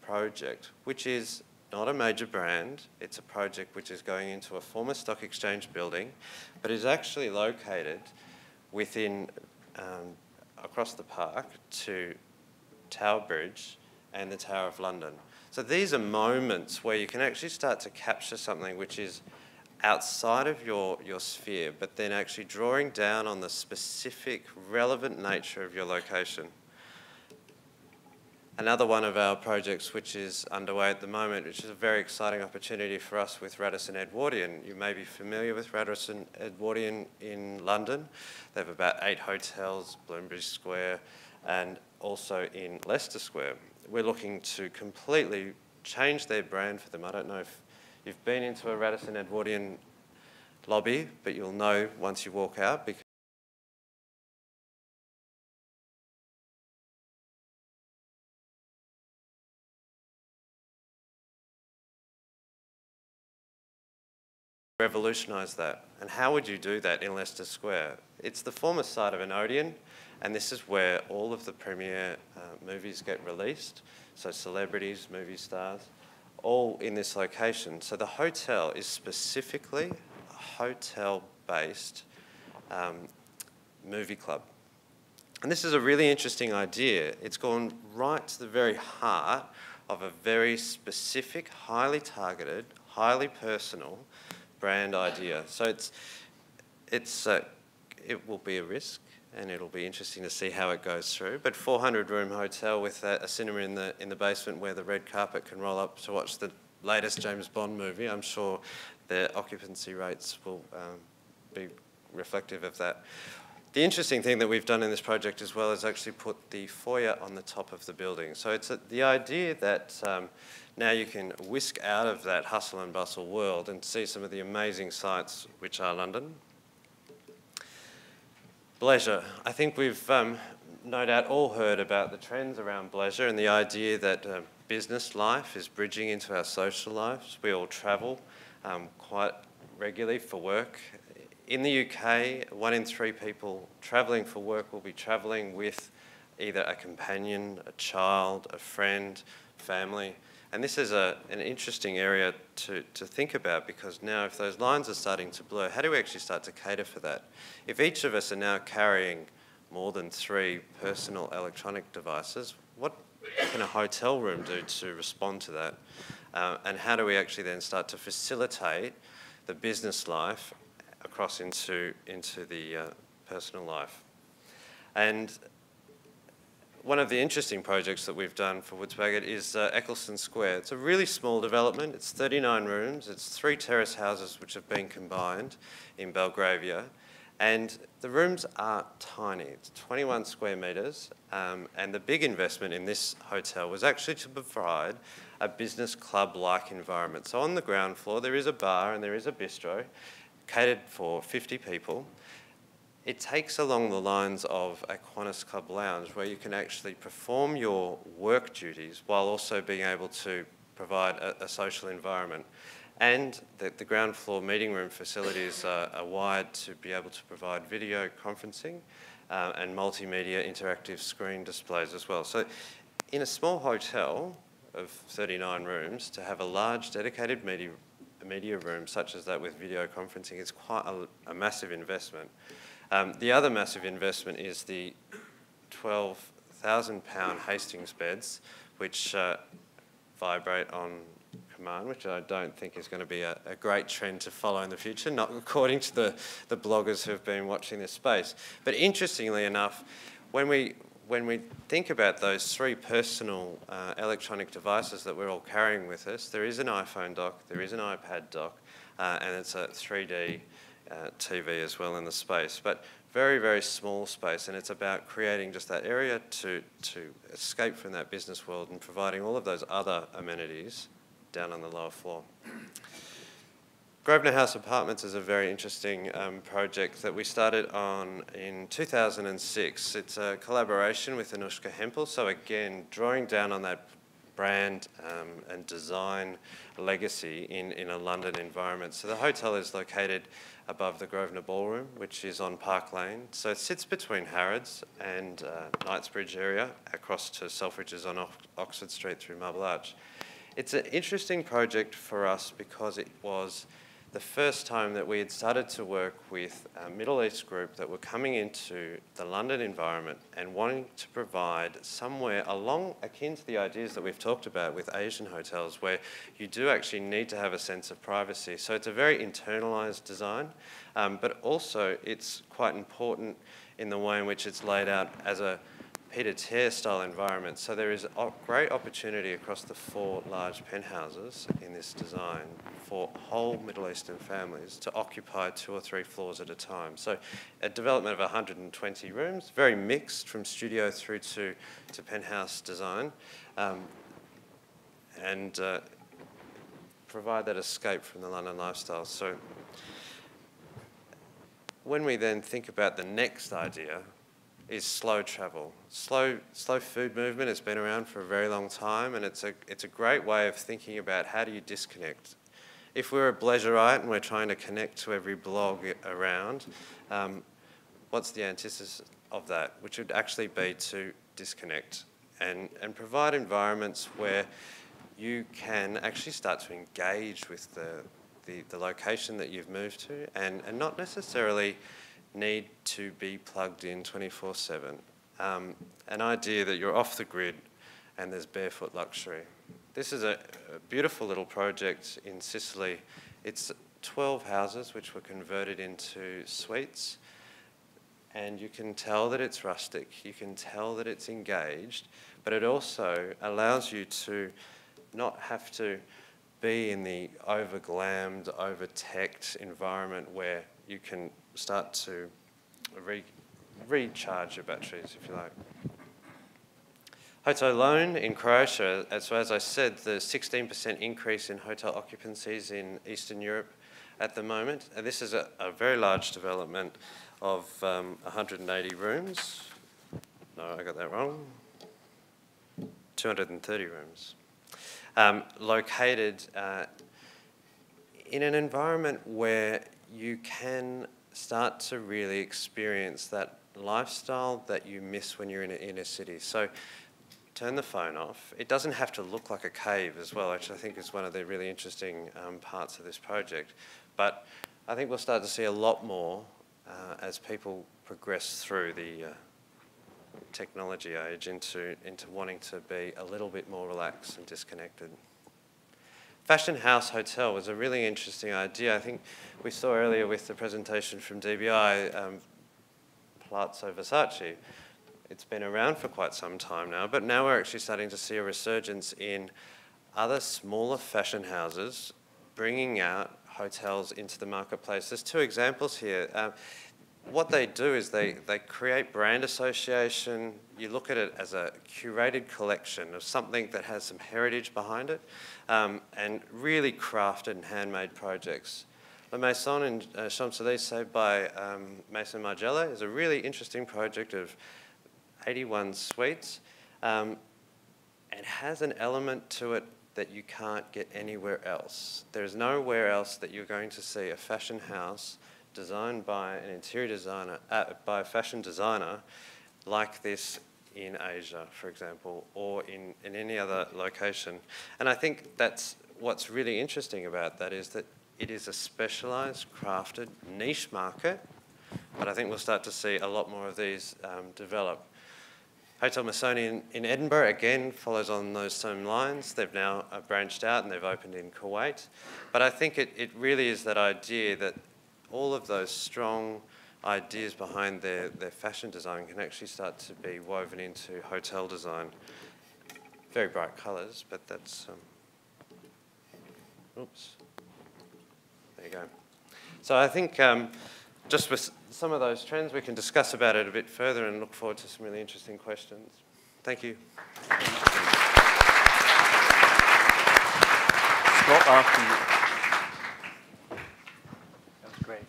project, which is not a major brand. It's a project which is going into a former stock exchange building, but is actually located within, across the park to Tower Bridge and the Tower of London. So these are moments where you can actually start to capture something which is outside of your sphere, but then actually drawing down on the specific relevant nature of your location. Another one of our projects which is underway at the moment, which is a very exciting opportunity for us with Radisson Edwardian. You may be familiar with Radisson Edwardian in London. They have about 8 hotels, Bloomsbury Square, and also in Leicester Square. We're looking to completely change their brand for them. I don't know if you've been into a Radisson Edwardian lobby, but you'll know once you walk out, because revolutionise that. And how would you do that in Leicester Square? It's the former site of an Odeon, and this is where all of the premier movies get released. So celebrities, movie stars, all in this location. So the hotel is specifically a hotel-based movie club. And this is a really interesting idea. It's gone right to the very heart of a very specific, highly targeted, highly personal brand idea. So it's it will be a risk, and it'll be interesting to see how it goes through. But 400-room hotel with a cinema in the basement where the red carpet can roll up to watch the latest James Bond movie, I'm sure the occupancy rates will be reflective of that. The interesting thing that we've done in this project as well is actually put the foyer on the top of the building. So it's the idea that now you can whisk out of that hustle and bustle world and see some of the amazing sights which are London. Bleisure. I think we've no doubt all heard about the trends around bleisure and the idea that business life is bridging into our social lives. We all travel quite regularly for work. In the UK, 1 in 3 people travelling for work will be travelling with either a companion, a child, a friend, family. And this is an interesting area to think about, because now if those lines are starting to blur, how do we actually start to cater for that? If each of us are now carrying more than 3 personal electronic devices, what can a hotel room do to respond to that? And how do we actually then start to facilitate the business life across into the personal life? And one of the interesting projects that we've done for Bagot is Eccleston Square. It's a really small development. It's 39 rooms. It's 3 terrace houses which have been combined in Belgravia. And the rooms are tiny. It's 21 square metres. And the big investment in this hotel was actually to provide a business club-like environment. So on the ground floor, there is a bar and there is a bistro catered for 50 people. It takes along the lines of a Qantas Club Lounge, where you can actually perform your work duties while also being able to provide a social environment. And the ground floor meeting room facilities are wired to be able to provide video conferencing and multimedia interactive screen displays as well. So in a small hotel of 39 rooms, to have a large dedicated media room such as that with video conferencing is quite a massive investment. The other massive investment is the £12,000 Hastings beds, which vibrate on command, which I don't think is going to be a great trend to follow in the future, not according to the bloggers who have been watching this space. But interestingly enough, when we think about those 3 personal electronic devices that we're all carrying with us, there is an iPhone dock, there is an iPad dock, and it's a 3D TV as well in the space. But very, very small space, and it's about creating just that area to escape from that business world and providing all of those other amenities down on the lower floor. Grosvenor House Apartments is a very interesting project that we started on in 2006. It's a collaboration with Anushka Hempel, so again, drawing down on that brand and design legacy in a London environment. So the hotel is located above the Grosvenor Ballroom, which is on Park Lane. So it sits between Harrods and Knightsbridge area, across to Selfridges on Oxford Street through Marble Arch. It's an interesting project for us because it was the first time that we had started to work with a Middle East group that were coming into the London environment and wanting to provide somewhere along akin to the ideas that we've talked about with Asian hotels, where you do actually need to have a sense of privacy. So it's a very internalised design, but also it's quite important in the way in which it's laid out as a pied-à-terre style environment. So there is a great opportunity across the 4 large penthouses in this design for whole Middle Eastern families to occupy 2 or 3 floors at a time. So a development of 120 rooms, very mixed from studio through to penthouse design, and provide that escape from the London lifestyle. So when we then think about the next idea, is slow travel. Slow food movement has been around for a very long time, and it's a great way of thinking about how do you disconnect. If we're a bleisureite and we're trying to connect to every blog around, what's the antithesis of that? Which would actually be to disconnect and provide environments where you can actually start to engage with the location that you've moved to, and not necessarily need to be plugged in 24/7. An idea that you're off the grid and there's barefoot luxury. This is a beautiful little project in Sicily. It's 12 houses which were converted into suites. and you can tell that it's rustic, you can tell that it's engaged, but it also allows you to not have to be in the over-glammed, over-teched environment where you can start to recharge your batteries, if you like. Hotel alone in Croatia, so as I said, the 16% increase in hotel occupancies in Eastern Europe at the moment, and this is a very large development of 180 rooms. No, I got that wrong. 230 rooms. Located in an environment where you can start to really experience that lifestyle that you miss when you're in an inner city. So turn the phone off. It doesn't have to look like a cave as well, which I think is one of the really interesting parts of this project. But I think we'll start to see a lot more as people progress through the technology age into wanting to be a little bit more relaxed and disconnected. Fashion House Hotel was a really interesting idea. I think we saw earlier with the presentation from DBI, Palazzo Versace. It's been around for quite some time now, but now we're actually starting to see a resurgence in other smaller fashion houses bringing out hotels into the marketplace. There's two examples here. What they do is they create brand association. You look at it as a curated collection of something that has some heritage behind it, and really crafted and handmade projects. La Maison in Champs-Élysées by Maison Margiela is a really interesting project of 81 suites. It has an element to it that you can't get anywhere else. There's nowhere else that you're going to see a fashion house designed by an interior designer, by a fashion designer like this in Asia, for example, or in any other location. And I think that's what's really interesting about that, is that it is a specialised, crafted, niche market, but I think we'll start to see a lot more of these develop. Hotel Masoni in Edinburgh, again, follows on those same lines. They've now branched out and they've opened in Kuwait. But I think it really is that idea that all of those strong ideas behind their fashion design can actually start to be woven into hotel design. Very bright colours, but that's... oops. There you go. So I think just with some of those trends, we can discuss about it a bit further and look forward to some really interesting questions. Thank you. Scott, after you. That was great.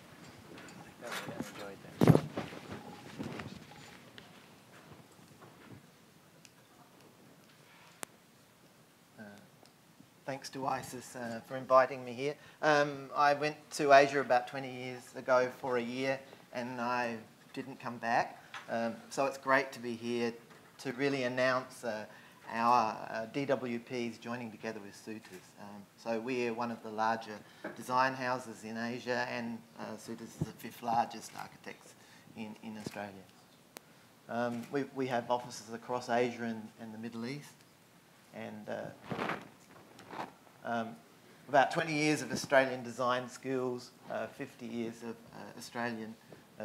I enjoyed that. Thanks to ISIS for inviting me here. I went to Asia about 20 years ago for a year, and I didn't come back. So it's great to be here to really announce our DWPs joining together with Suters. So we're one of the larger design houses in Asia, and Suters is the 5th largest architects in Australia. We have offices across Asia and the Middle East, and about 20 years of Australian design skills, 50 years of Australian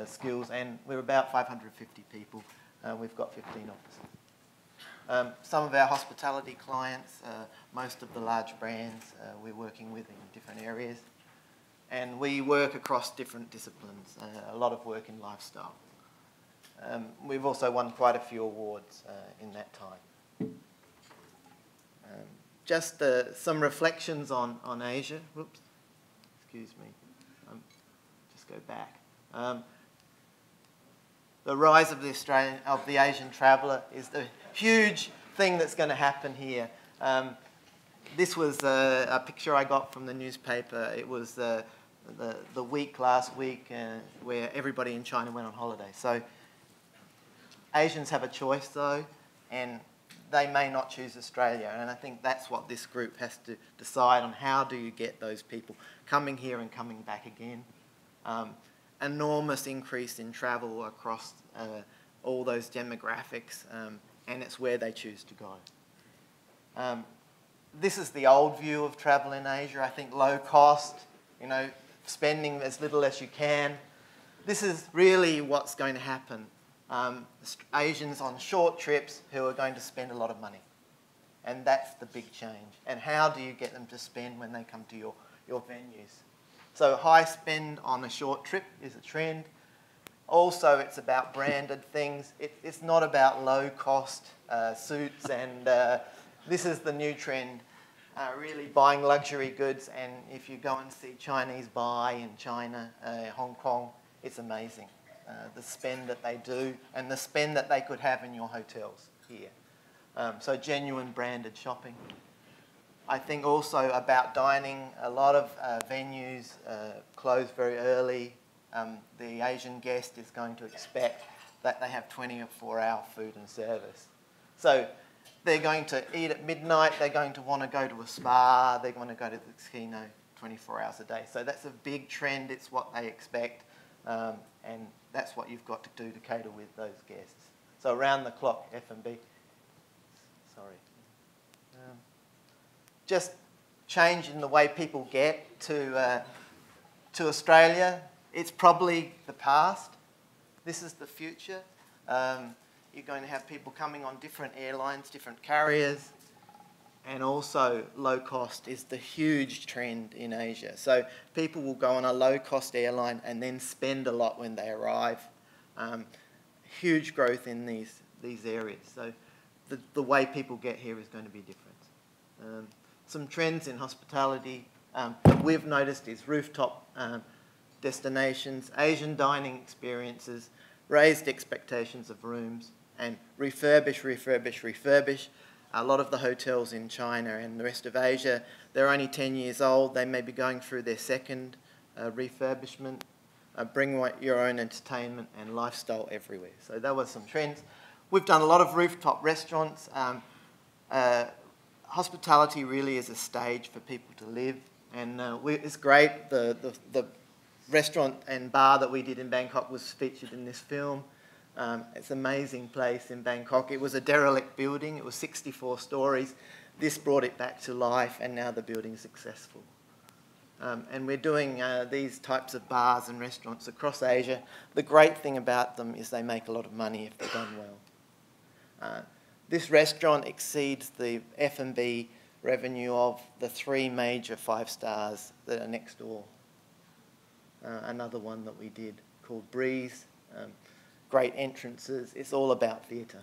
skills, and we're about 550 people. We've got 15 offices. Some of our hospitality clients, most of the large brands we're working with in different areas, and we work across different disciplines, a lot of work in lifestyle. We've also won quite a few awards in that time. Just some reflections on Asia. Whoops, excuse me. Just go back. The rise of the Asian traveller is the huge thing that's going to happen here. This was a picture I got from the newspaper. It was the week last week where everybody in China went on holiday. So Asians have a choice though, and they may not choose Australia, and I think that's what this group has to decide on. How do you get those people coming here and coming back again? Enormous increase in travel across all those demographics, and it's where they choose to go. This is the old view of travel in Asia. I think low cost, spending as little as you can. this is really what's going to happen. Asians on short trips who are going to spend a lot of money. And that's the big change. And how do you get them to spend when they come to your venues? So high spend on a short trip is a trend. Also, it's about branded things. It's not about low-cost suits, and this is the new trend, really buying luxury goods. And if you go and see Chinese buy in China, Hong Kong, it's amazing. The spend that they do and the spend that they could have in your hotels here. So genuine branded shopping. I think also about dining. A lot of venues close very early. The Asian guest is going to expect that they have 24-hour food and service. So they're going to eat at midnight, they're going to want to go to a spa, they're going to go to the casino 24 hours a day. So that's a big trend, it's what they expect, and that's what you've got to do to cater with those guests. So around the clock, F&B. Sorry. Just changing the way people get to Australia. It's probably the past. This is the future. You're going to have people coming on different airlines, different carriers, and also low cost is the huge trend in Asia. So people will go on a low-cost airline and then spend a lot when they arrive. Huge growth in these areas. So the way people get here is going to be different. Some trends in hospitality we've noticed is rooftop destinations, Asian dining experiences, raised expectations of rooms, and refurbish. A lot of the hotels in China and the rest of Asia, they're only 10 years old. They may be going through their second refurbishment. Bring your own entertainment and lifestyle everywhere. So that was some trends. We've done a lot of rooftop restaurants. Hospitality really is a stage for people to live, and it's great. The restaurant and bar that we did in Bangkok was featured in this film. It's an amazing place in Bangkok. It was a derelict building. It was 64 stories. This brought it back to life, and now the building is successful. And we're doing these types of bars and restaurants across Asia. The great thing about them is they make a lot of money if they're done well. This restaurant exceeds the F&B revenue of the 3 major 5-stars that are next door. Another one that we did called Breeze. Great entrances. It's all about theatre.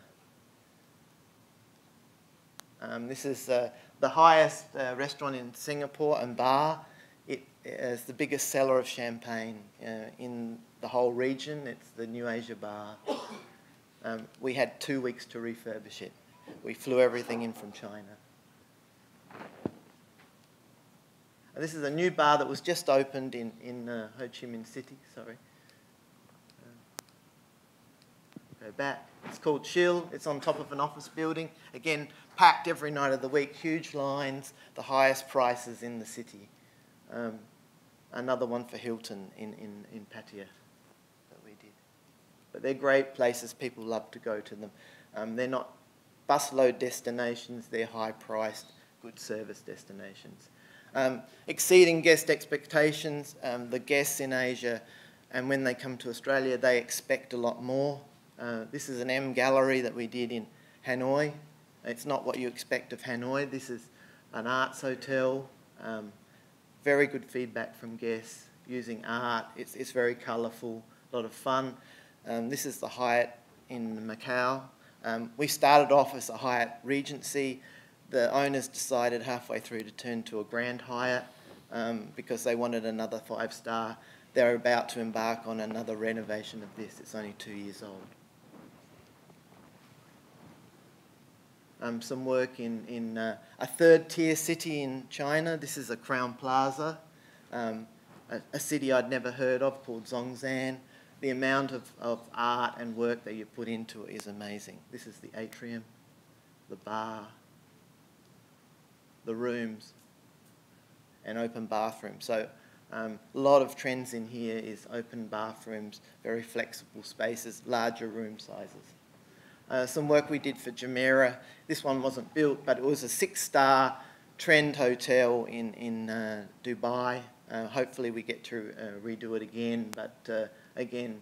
This is the highest restaurant in Singapore and bar. It is the biggest seller of champagne in the whole region. It's the New Asia Bar. We had 2 weeks to refurbish it. We flew everything in from China. This is a new bar that was just opened in Ho Chi Minh City. Sorry. Go back. It's called Chill. It's on top of an office building. Again, packed every night of the week. Huge lines. The highest prices in the city. Another one for Hilton in Pattaya that we did. But they're great places. People love to go to them. They're not busload destinations. They're high-priced, good service destinations. Exceeding guest expectations. The guests in Asia, and when they come to Australia, they expect a lot more. This is an M gallery that we did in Hanoi. It's not what you expect of Hanoi. This is an arts hotel. Very good feedback from guests using art. It's very colourful, a lot of fun. This is the Hyatt in Macau. We started off as a Hyatt Regency. The owners decided halfway through to turn to a Grand Hyatt because they wanted another 5-star. They're about to embark on another renovation of this. It's only 2 years old. Some work in a 3rd-tier city in China. This is a Crowne Plaza, a city I'd never heard of called Zhongshan. The amount of art and work that you put into it is amazing. This is the atrium, the bar, the rooms, and open bathrooms. So a lot of trends in here is open bathrooms, very flexible spaces, larger room sizes. Some work we did for Jumeirah. This one wasn't built, but it was a 6-star trend hotel in Dubai. Hopefully we get to redo it again, but again,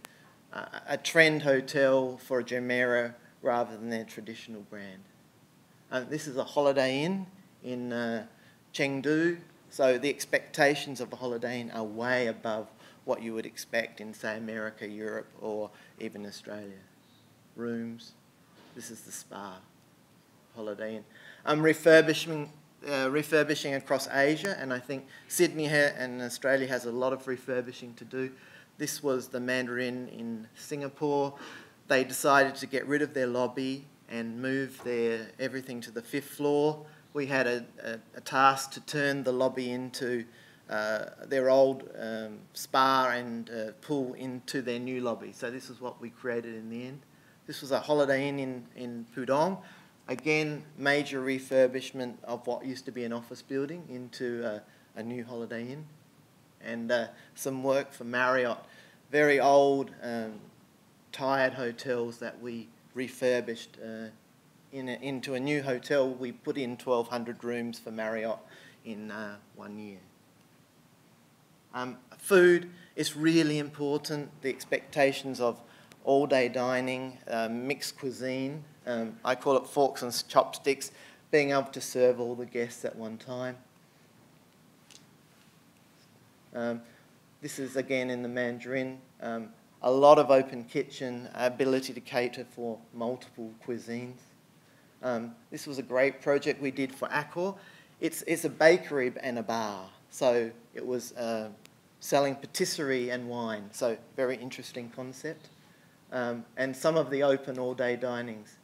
a trend hotel for Jumeirah rather than their traditional brand. This is a Holiday Inn in Chengdu, so the expectations of a Holiday Inn are way above what you would expect in, say, America, Europe, or even Australia. Rooms. This is the spa, Holiday Inn. Refurbishing across Asia, and I think Sydney and Australia has a lot of refurbishing to do. This was the Mandarin in Singapore. They decided to get rid of their lobby and move everything to the 5th floor. We had a task to turn the lobby into their old spa and pool into their new lobby. So this is what we created in the end. This was a Holiday Inn in Pudong. Again, major refurbishment of what used to be an office building into a new Holiday Inn. And some work for Marriott. Very old, tired hotels that we refurbished into a new hotel. We put in 1,200 rooms for Marriott in 1 year. Food is really important. The expectations of all-day dining, mixed cuisine. I call it forks and chopsticks, being able to serve all the guests at one time. This is again in the Mandarin. A lot of open kitchen, ability to cater for multiple cuisines. This was a great project we did for Accor. It's a bakery and a bar, so it was selling patisserie and wine, so very interesting concept. And some of the open all-day dinings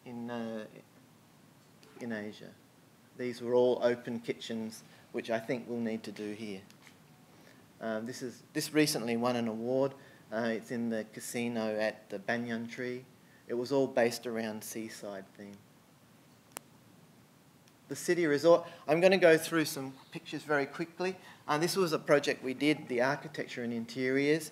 in Asia. These were all open kitchens, which I think we'll need to do here. This recently won an award. It's in the casino at the Banyan Tree. It was all based around seaside theme. The city resort. I'm going to go through some pictures very quickly. This was a project we did, the architecture and interiors.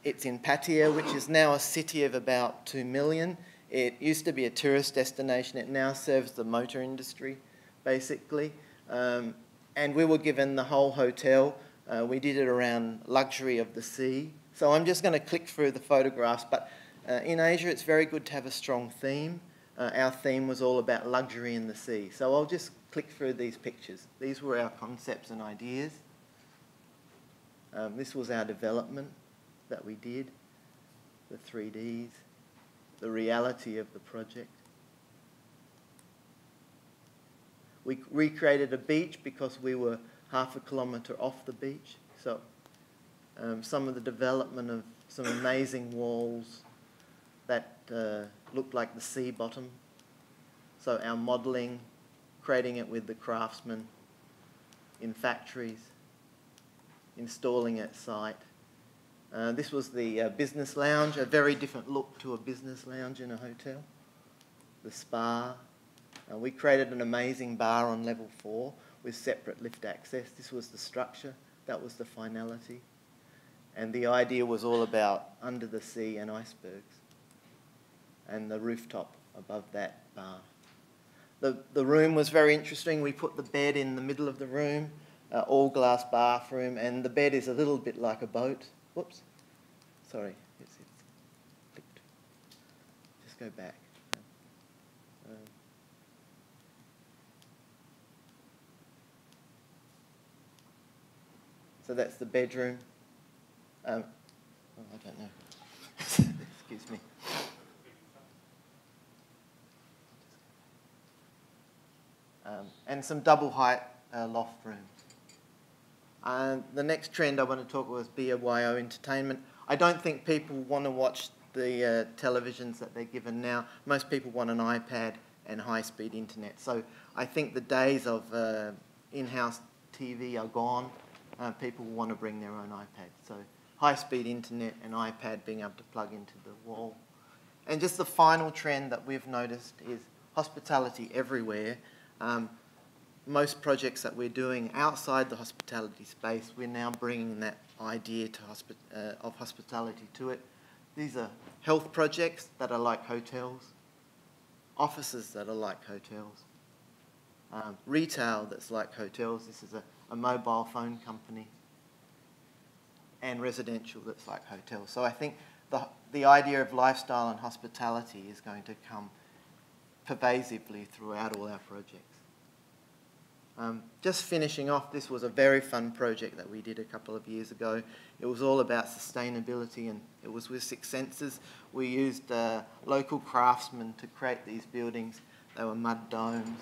It's in Pattaya, which is now a city of about 2 million. It used to be a tourist destination. It now serves the motor industry, basically. And we were given the whole hotel. We did it around luxury of the sea. So I'm just going to click through the photographs. But in Asia, it's very good to have a strong theme. Our theme was all about luxury in the sea. So I'll just click through these pictures. These were our concepts and ideas. This was our development that we did, the 3Ds, the reality of the project. We recreated a beach because we were half a kilometre off the beach. So some of the development of some amazing walls that looked like the sea bottom. So our modelling, creating it with the craftsmen in factories, installing at site. This was the business lounge, a very different look to a business lounge in a hotel. The spa. We created an amazing bar on level 4 with separate lift access. This was the structure, that was the finality. And the idea was all about under the sea and icebergs and the rooftop above that bar. The room was very interesting. We put the bed in the middle of the room, all glass bathroom, and the bed is a little bit like a boat. Whoops, sorry, it's clicked. Just go back. So that's the bedroom. Oh, I don't know. Excuse me. And some double height loft rooms. The next trend I want to talk about is BYO entertainment. I don't think people want to watch the televisions that they're given now. Most people want an iPad and high-speed internet. So I think the days of in-house TV are gone. People want to bring their own iPad. So high-speed internet and iPad being able to plug into the wall. And just the final trend that we've noticed is hospitality everywhere. Most projects that we're doing outside the hospitality space, we're now bringing that idea of hospitality to it. These are health projects that are like hotels, offices that are like hotels, retail that's like hotels. This is a mobile phone company. and residential that's like hotels. So I think the idea of lifestyle and hospitality is going to come pervasively throughout all our projects. Just finishing off, this was a very fun project that we did a couple of years ago. It was all about sustainability, and it was with Six Senses. We used local craftsmen to create these buildings. They were mud domes.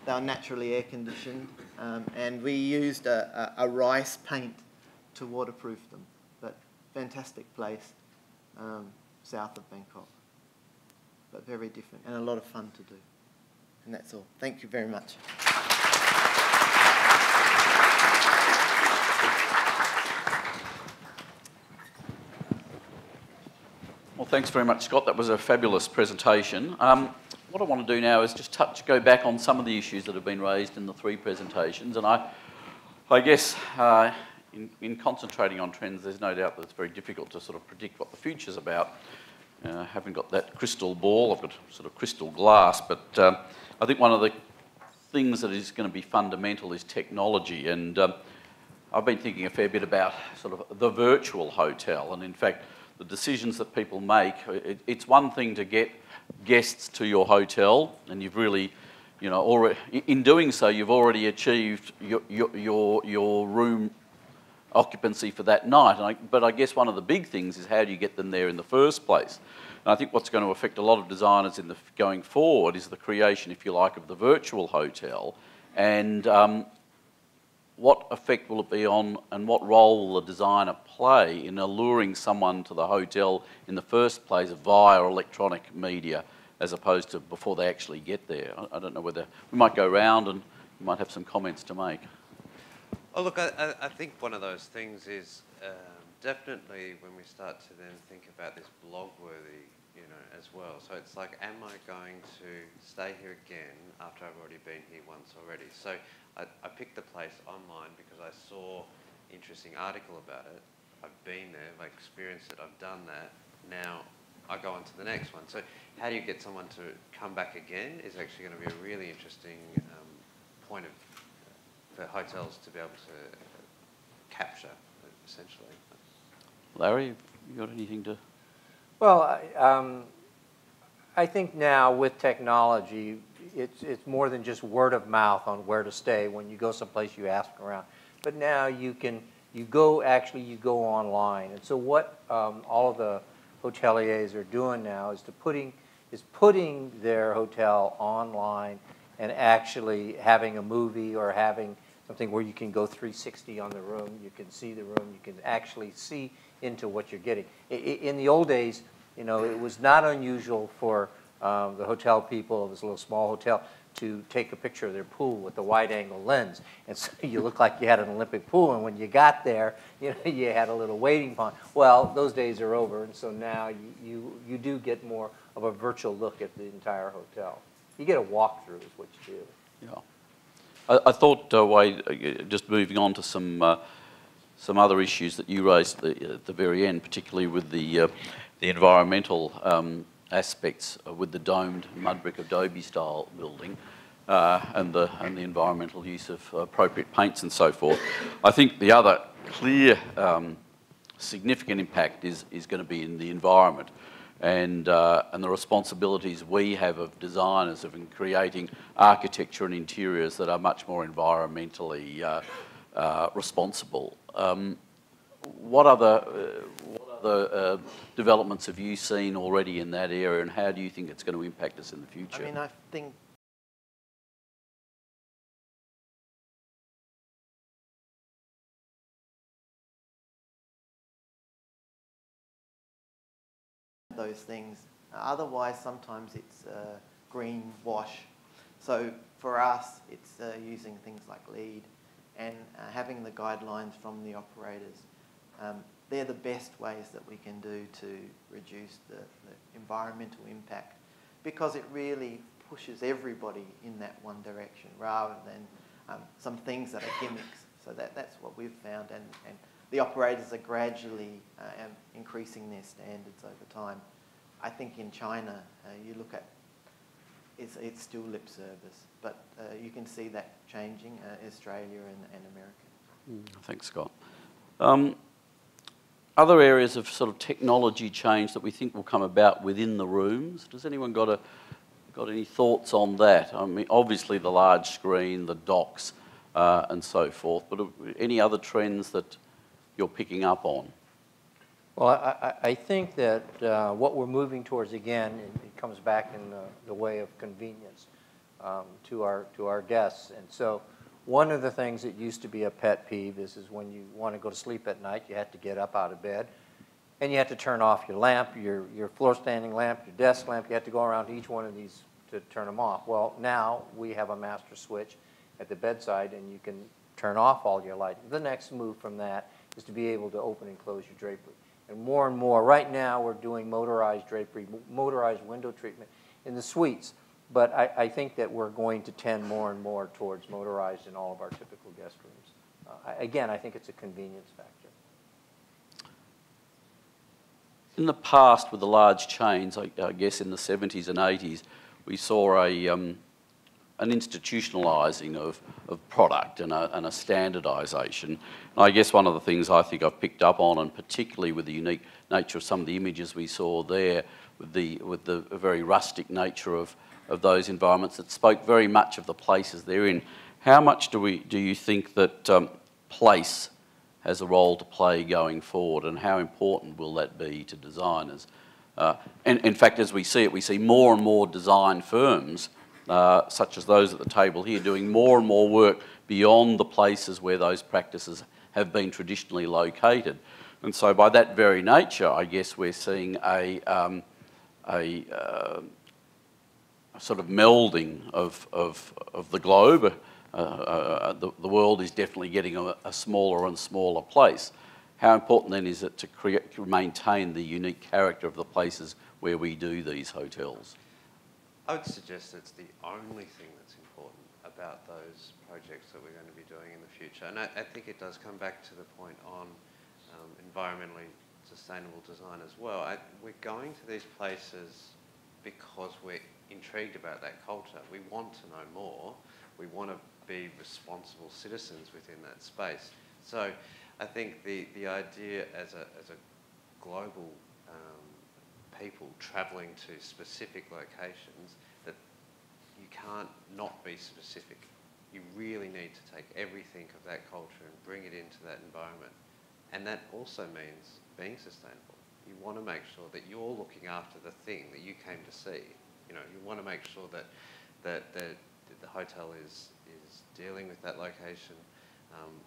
They were naturally air conditioned, and we used a rice paint to waterproof them. But fantastic place, south of Bangkok. But very different and a lot of fun to do. And that's all. Thank you very much. Well, thanks very much, Scott. That was a fabulous presentation. What I want to do now is just go back on some of the issues that have been raised in the three presentations. And I guess in concentrating on trends, there's no doubt that it's very difficult to sort of predict what the future's about. I haven't got that crystal ball, I've got sort of crystal glass, but I think one of the things that is going to be fundamental is technology. And I've been thinking a fair bit about sort of the virtual hotel, and in fact, the decisions that people make. It's one thing to get guests to your hotel, and you've really, you know, already, in doing so, you've already achieved your room occupancy for that night. But I guess one of the big things is how do you get them there in the first place? And I think what's going to affect a lot of designers going forward is the creation, if you like, of the virtual hotel, and what effect will it be on, and what role will the designer play in alluring someone to the hotel in the first place via electronic media, as opposed to before they actually get there? I don't know whether we might go round and you might have some comments to make. Oh, look, I think one of those things is definitely when we start to then think about this blog-worthy, you know, as well. So it's like, am I going to stay here again after I've already been here once already? So I picked the place online because I saw an interesting article about it. I've been there, I've experienced it, I've done that. Now I go on to the next one. So how do you get someone to come back again is actually going to be a really interesting point for hotels to be able to capture, essentially. Larry, you got anything to? Well, I think now with technology, it's more than just word of mouth on where to stay. When you go someplace, you ask around. But now you go online. And so what all of the hoteliers are doing now is putting their hotel online and actually having a movie or having something where you can go 360 on the room. You can see the room. You can actually see into what you're getting. In the old days, you know, it was not unusual for the hotel people of this little small hotel to take a picture of their pool with the wide-angle lens, and so you look like you had an Olympic pool. And when you got there, you know, you had a little waiting pond. Well, those days are over, and so now you do get more of a virtual look at the entire hotel. You get a walkthrough, is what you do. Yeah, I thought, Wade, just moving on to some other issues that you raised at the very end, particularly with the environmental aspects with the domed mud brick adobe style building and the environmental use of appropriate paints and so forth. I think the other clear significant impact is going to be in the environment and the responsibilities we have of designers of creating architecture and interiors that are much more environmentally responsible. What other developments have you seen already in that area, and how do you think it's going to impact us in the future? I mean, I think those things. Otherwise, sometimes it's green wash. So for us, it's using things like LEED and having the guidelines from the operators. They're the best ways that we can do to reduce the environmental impact, because it really pushes everybody in that one direction rather than some things that are gimmicks. So that's what we've found, and the operators are gradually increasing their standards over time. I think in China, you look at, it's still lip service, but you can see that changing, Australia and America. Thanks, Scott. other areas of sort of technology change that we think will come about within the rooms? Does anyone got any thoughts on that? I mean, obviously the large screen, the docks, and so forth, but any other trends that you're picking up on? Well, I think that what we're moving towards, again, it comes back in the way of convenience to our guests. And so one of the things that used to be a pet peeve is when you want to go to sleep at night, you have to get up out of bed, and you have to turn off your lamp, your floor standing lamp, your desk lamp. You have to go around to each one of these to turn them off. Well, now we have a master switch at the bedside, and you can turn off all your lighting. The next move from that is to be able to open and close your drapery. And more, right now we're doing motorized drapery, motorized window treatment in the suites. But I think that we're going to tend more and more towards motorized in all of our typical guest rooms. Again, I think it's a convenience factor. In the past, with the large chains, I guess in the 70s and 80s, we saw an institutionalising of product and a standardisation. And I guess one of the things I think I've picked up on, and particularly with the unique nature of some of the images we saw there, with the very rustic nature of those environments that spoke very much of the places they're in. How much do you think that place has a role to play going forward, and how important will that be to designers? And in fact, as we see it, we see more and more design firms, such as those at the table here, doing more and more work beyond the places where those practices have been traditionally located. And so by that very nature, I guess we're seeing a sort of melding of the globe. The world is definitely getting a smaller and smaller place. How important then is it to maintain the unique character of the places where we do these hotels? I would suggest it's the only thing that's important about those projects that we're going to be doing in the future. And I think it does come back to the point on environmentally sustainable design as well. We're going to these places because we're intrigued about that culture. We want to know more. We want to be responsible citizens within that space. So I think the idea as a global people travelling to specific locations, that you can't not be specific. You really need to take everything of that culture and bring it into that environment. And that also means being sustainable. You want to make sure that you're looking after the thing that you came to see. You know, you want to make sure that the hotel is dealing with that location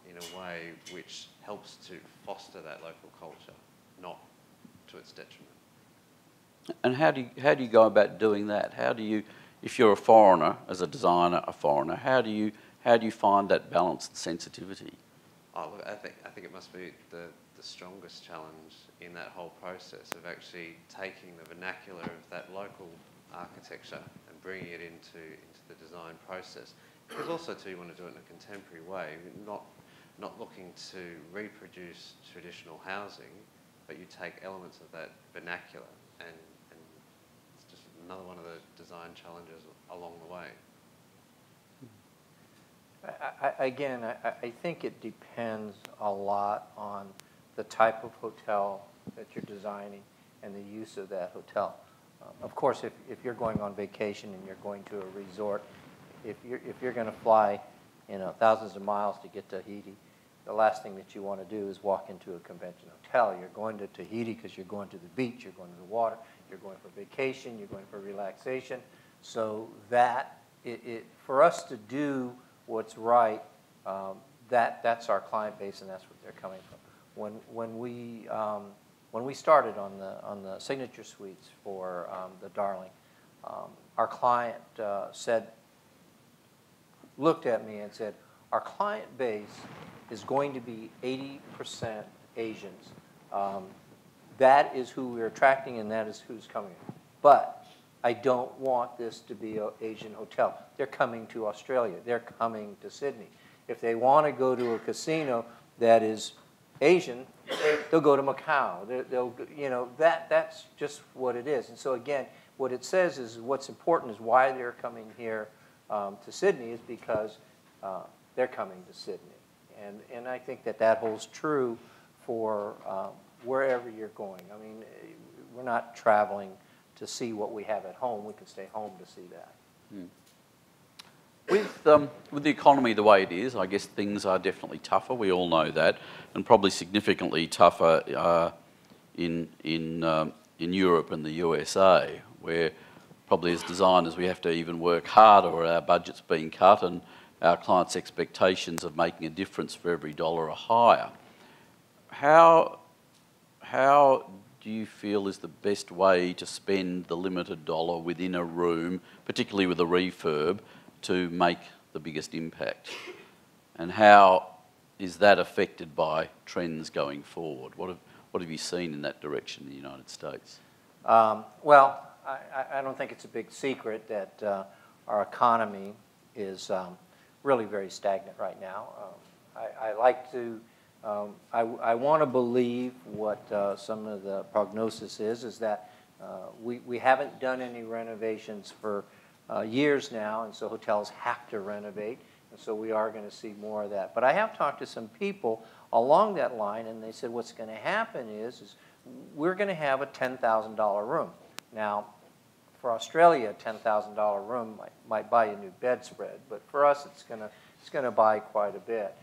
in a way which helps to foster that local culture, not to its detriment. And how do you go about doing that? How do you, if you're a foreigner, as a designer, a foreigner, how do you find that balanced sensitivity? Oh, look, I think it must be the strongest challenge in that whole process of actually taking the vernacular of that local architecture and bringing it into the design process. Because also too, you want to do it in a contemporary way, not looking to reproduce traditional housing, but you take elements of that vernacular, and it's just another one of the design challenges along the way. I think it depends a lot on the type of hotel that you're designing and the use of that hotel. Of course, if you're going on vacation and you're going to a resort, if you're going to fly, thousands of miles to get to Tahiti, the last thing that you want to do is walk into a convention hotel. You're going to Tahiti because you're going to the beach, you're going to the water, you're going for vacation, you're going for relaxation. So that for us to do what's right, that's our client base, and that's what they're coming from. When we started on the signature suites for the Darling, our client looked at me and said, our client base is going to be 80% Asians. That is who we're attracting, and that is who's coming. But I don't want this to be an Asian hotel. They're coming to Australia. They're coming to Sydney. If they want to go to a casino that is Asian, they'll go to Macau. That's just what it is. And so again, what it says is what's important is why they're coming here to Sydney is because they're coming to Sydney. And I think that holds true for wherever you're going. I mean, we're not traveling to see what we have at home. We can stay home to see that. With the economy the way it is, I guess things are definitely tougher. We all know that, and probably significantly tougher in Europe and the USA, where probably as designers we have to even work harder, or our budget's being cut, and our clients' expectations of making a difference for every dollar are higher. How do you feel is the best way to spend the limited dollar within a room, particularly with a refurb, to make the biggest impact? And how is that affected by trends going forward? What have you seen in that direction in the United States? Well, I don't think it's a big secret that our economy is really very stagnant right now. I like to, I want to believe what some of the prognosis is that we haven't done any renovations for years now, and so hotels have to renovate, and so we are going to see more of that. But I have talked to some people along that line, and they said what's going to happen is we're going to have a $10,000 room. Now, for Australia, a $10,000 room might buy you a new bedspread, but for us, it's going to buy quite a bit.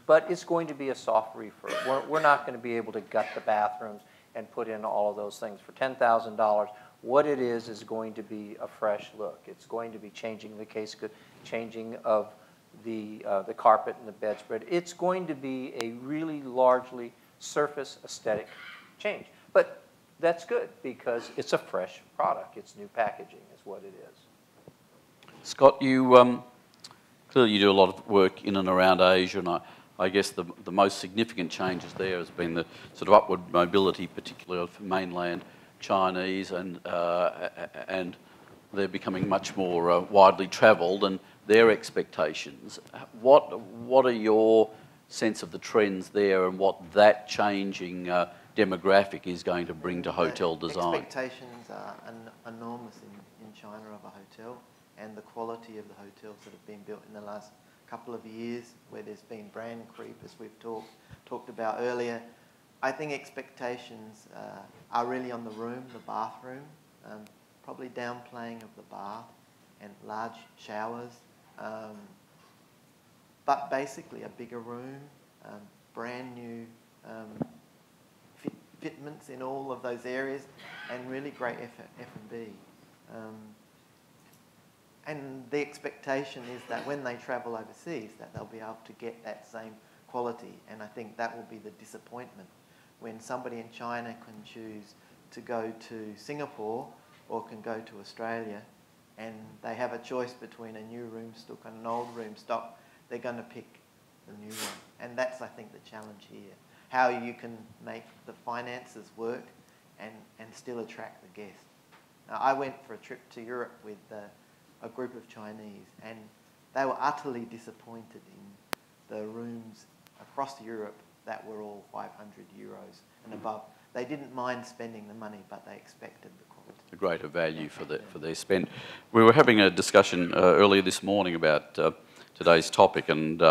But it's going to be a soft refurb. We're not going to be able to gut the bathrooms and put in all of those things. For $10,000, what it is going to be a fresh look. It's going to be changing the case good, changing of the carpet and the bedspread. It's going to be a really largely surface aesthetic change. But that's good because it's a fresh product. It's new packaging is what it is. Scott, you clearly you do a lot of work in and around Asia, and I guess the most significant changes there has been the sort of upward mobility, particularly of mainland Chinese, and they're becoming much more widely travelled, and their expectations. What are your sense of the trends there, and what that changing demographic is going to bring to hotel design? Expectations are enormous in China of a hotel, and the quality of the hotels that have been built in the last couple of years, where there's been brand creep, as we've talked about earlier. I think expectations are really on the room, the bathroom, probably downplaying of the bath and large showers, but basically a bigger room, brand new fitments in all of those areas, and really great F&B. And the expectation is that when they travel overseas, that they'll be able to get that same quality, and I think that will be the disappointment when somebody in China can choose to go to Singapore or can go to Australia, and they have a choice between a new room stock and an old room stock. They're going to pick the new one, and that's, I think, the challenge here. How you can make the finances work and still attract the guest. Now, I went for a trip to Europe with a group of Chinese, and they were utterly disappointed in the rooms across Europe that were all 500 euros and above. They didn't mind spending the money, but they expected the quality. A greater value for their spend. We were having a discussion earlier this morning about today's topic, and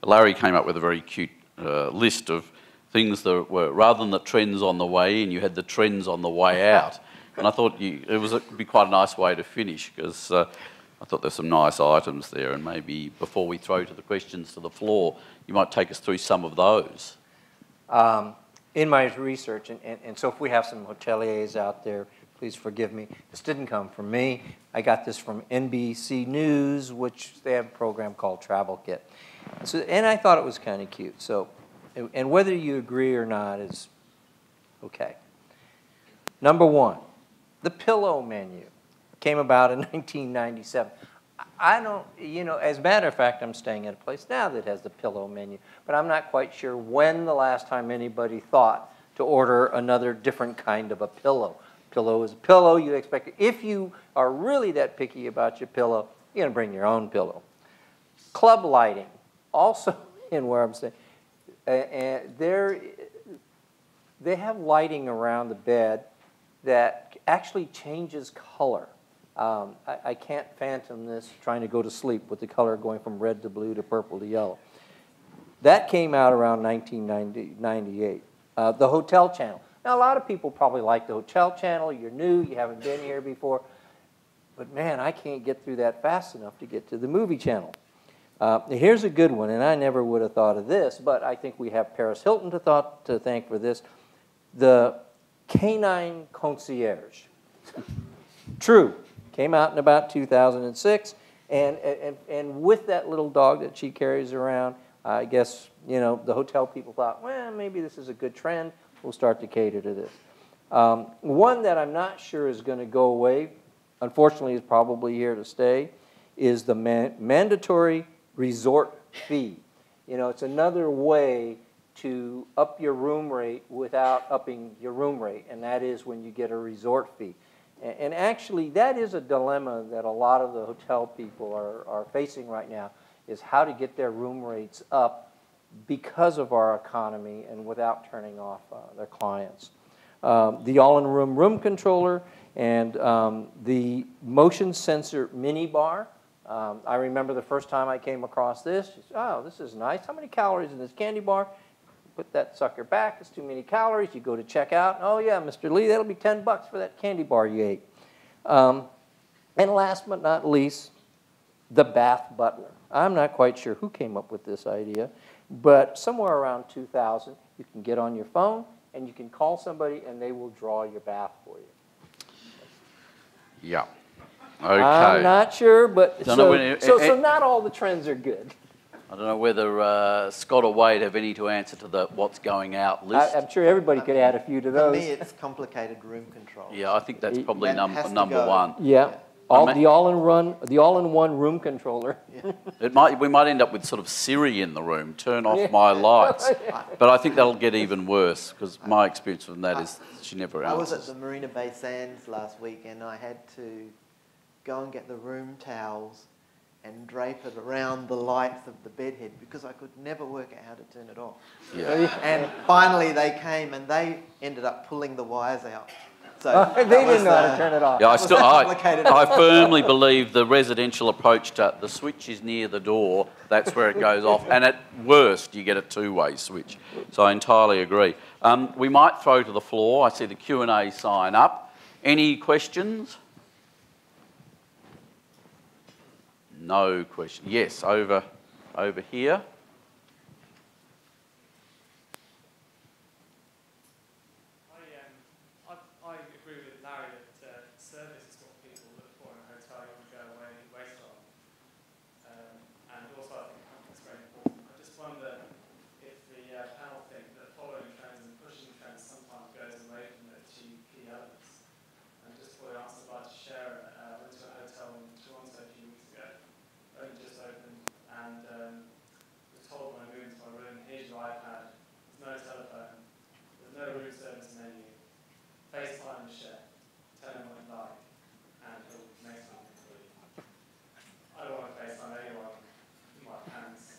Larry came up with a very cute list of things that were, rather than the trends on the way in, you had the trends on the way out. And I thought it would be quite a nice way to finish, because I thought there's some nice items there, and maybe before we throw to the questions to the floor, you might take us through some of those. In my research, and so if we have some hoteliers out there, please forgive me. This didn't come from me. I got this from NBC News, which they have a program called Travel Kit. So, and I thought it was kind of cute. So, and whether you agree or not is okay. Number one, the pillow menu came about in 1997. I don't, as a matter of fact, I'm staying at a place now that has the pillow menu, but I'm not quite sure when the last time anybody thought to order another different kind of a pillow. Pillow is a pillow, you expect it. If you are really that picky about your pillow, you're gonna bring your own pillow. Club lighting, also in where I'm staying, they have lighting around the bed that actually changes color. I can't phantom this trying to go to sleep with the color going from red to blue to purple to yellow. That came out around 1998. The hotel channel. Now, a lot of people probably like the hotel channel. You're new, you haven't been here before. But man, I can't get through that fast enough to get to the movie channel. Here's a good one, and I never would have thought of this, but I think we have Paris Hilton to thank for this. The Canine Concierge. True. Came out in about 2006, and with that little dog that she carries around, I guess, you know, the hotel people thought, well, maybe this is a good trend. We'll start to cater to this. One that I'm not sure is going to go away, unfortunately is probably here to stay, is the mandatory resort fee. You know, it's another way to up your room rate without upping your room rate, and that is when you get a resort fee. And actually, that is a dilemma that a lot of the hotel people are facing right now, is how to get their room rates up because of our economy and without turning off their clients. The all-in-room room controller and the motion sensor mini bar. I remember the first time I came across this. Oh, this is nice. How many calories in this candy bar? Put that sucker back. It's too many calories. You go to check out. Oh, yeah, Mr. Lee, that'll be $10 for that candy bar you ate. And last but not least, the bath butler. I'm not quite sure who came up with this idea, but somewhere around 2000, you can get on your phone and you can call somebody and they will draw your bath for you. Yeah. Okay. I'm not sure, but so not all the trends are good. I don't know whether Scott or Wade have any to answer to the what's going out list. I'm sure everybody could add a few to those. For me, it's complicated room control. Yeah, I think that's probably That number one. Yeah. The all-in-one room controller. Yeah. We might end up with sort of Siri in the room, turn off my lights. But I think that'll get even worse, because my experience from that is she never answers. I was at the Marina Bay Sands last week and I had to go and get the room towels and drape it around the lights of the bedhead because I could never work out how to turn it off. Yeah. And finally they came and they ended up pulling the wires out. So they didn't know how to turn it off. Yeah, I firmly believe the residential approach to the switch is near the door, that's where it goes off, and at worst you get a two-way switch. So I entirely agree. We might throw to the floor. I see the Q&A sign up. Any questions? No question. Yes, over here. I agree with Larry that service is what people look for in a hotel. You want to go away and waste on. And also I think it's very important. I just wonder if the panel think that following trends and pushing trends sometimes goes away from the two key elements. And just for the answer, I'd like to share it. I went to a hotel in Toronto a few weeks ago. Only just opened, and was told when I moved into my room, here's your iPad, there's no telephone, there's no room service menu, FaceTime and share, tell him what you like, and he'll make something for you. I don't want to FaceTime anyone in my pants.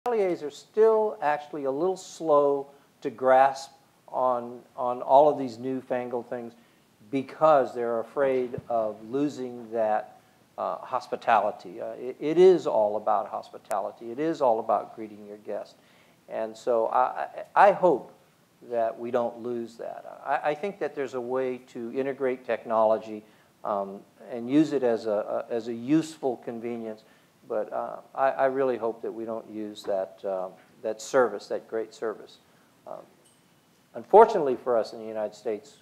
Hoteliers are still actually a little slow to grasp on all of these newfangled things because they're afraid of losing that hospitality. It is all about hospitality. It is all about greeting your guest. And so I hope that we don't lose that. I think that there's a way to integrate technology and use it as a useful convenience. But I really hope that we don't use that, that service, that great service. Unfortunately for us in the United States,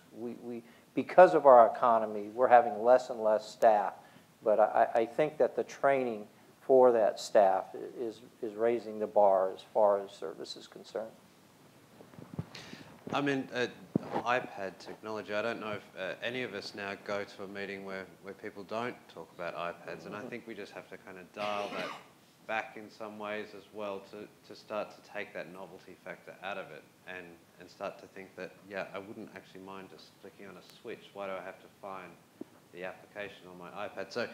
because of our economy, we're having less and less staff. But I think that the training for that staff is raising the bar as far as service is concerned. I mean, iPad technology, I don't know if any of us now go to a meeting where people don't talk about iPads, and I think we just have to kind of dial that back in some ways as well to start to take that novelty factor out of it and start to think that, yeah, I wouldn't actually mind just clicking on a switch. Why do I have to find the application on my iPad? So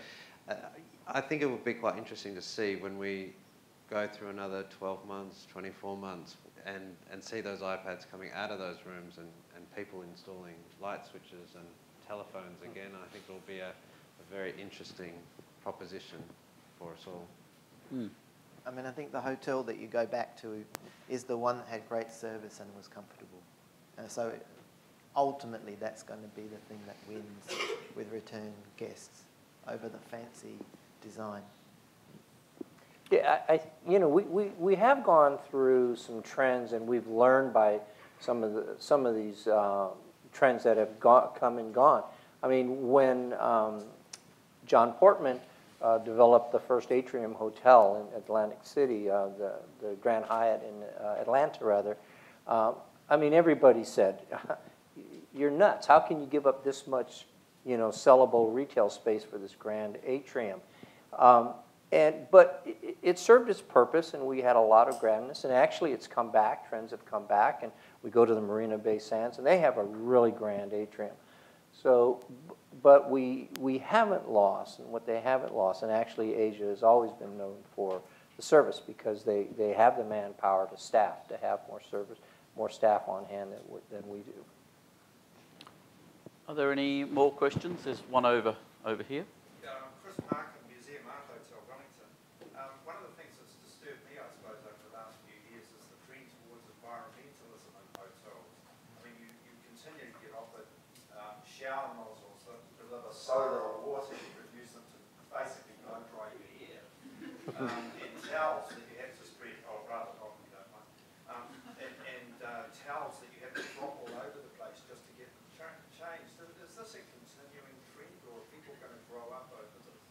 I think it would be quite interesting to see when we go through another 12 months, 24 months, and see those iPads coming out of those rooms and people installing light switches and telephones again. I think it will be a very interesting proposition for us all. I mean, I think the hotel that you go back to is the one that had great service and was comfortable. So ultimately, that's going to be the thing that wins with return guests over the fancy design. Yeah, you know, we have gone through some trends, and we've learned by some of these trends that have come and gone. I mean, when John Portman developed the first atrium hotel in Atlantic City, the Grand Hyatt in Atlanta, rather. I mean, everybody said, "You're nuts! How can you give up this much, you know, sellable retail space for this grand atrium?" But it served its purpose, and we had a lot of grandness. And actually, it's come back. Trends have come back, and we go to the Marina Bay Sands, and they have a really grand atrium. So, but we haven't lost, and what they haven't lost, and actually Asia has always been known for the service because they have the manpower to staff, to have more service, more staff on hand than we do. Are there any more questions? There's one over here. Chris Markham, Museum Art Hotel, Wellington. One of the things that's disturbed me, I suppose, over the last few years is the trend towards environmentalism in hotels. I mean, you continue to get offered shower nozzles that deliver solar or water to produce them to basically blow dry your hair, and towels that you have to spread, or rather not, if you don't mind, and towels that you have to drop all over the place just to get them changed. Is this a continuing trend, or are people going to grow up over this?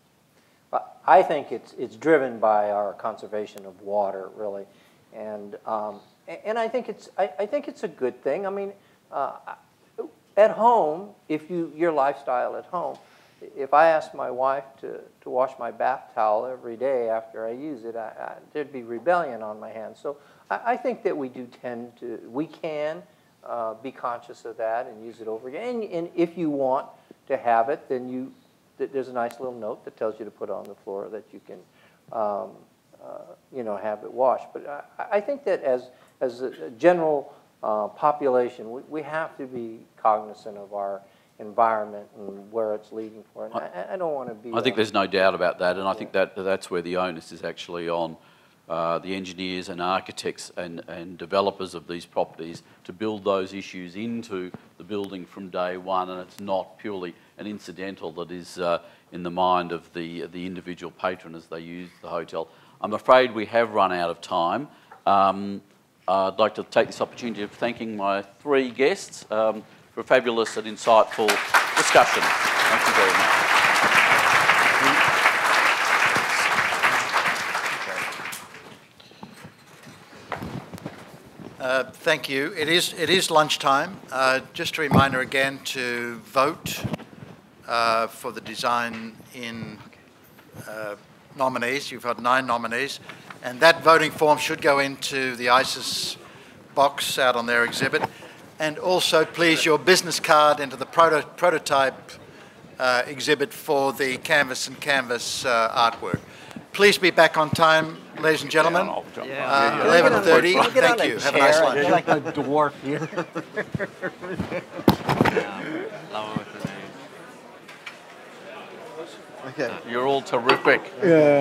I think it's driven by our conservation of water, really, and I think it's a good thing. I mean, at home, if your lifestyle at home, if I asked my wife to wash my bath towel every day after I use it, there'd be rebellion on my hands. So I think that we can be conscious of that and use it over again. And if you want to have it, then there's a nice little note that tells you to put on the floor that you can, you know, have it washed. But I think that as a general population, we have to be cognizant of our environment and where it's leading for. And I don't want to be. I think there's no doubt about that, and I think that's where the onus is actually on the engineers and architects and developers of these properties to build those issues into the building from day one, and it's not purely an incidental that is in the mind of the individual patron as they use the hotel. I'm afraid we have run out of time. I'd like to take this opportunity of thanking my three guests for a fabulous and insightful discussion. Thank you very much. Thank you. It is lunchtime. Just a reminder again to vote for the design in nominees. You've had 9 nominees. And that voting form should go into the ISIS box out on their exhibit. And also, please, your business card into the prototype exhibit for the Canvas and Canvas artwork. Please be back on time, ladies and gentlemen. 11:30. Thank you. Have a nice lunch. You're like a dwarf here. Okay. You're all terrific. Yeah.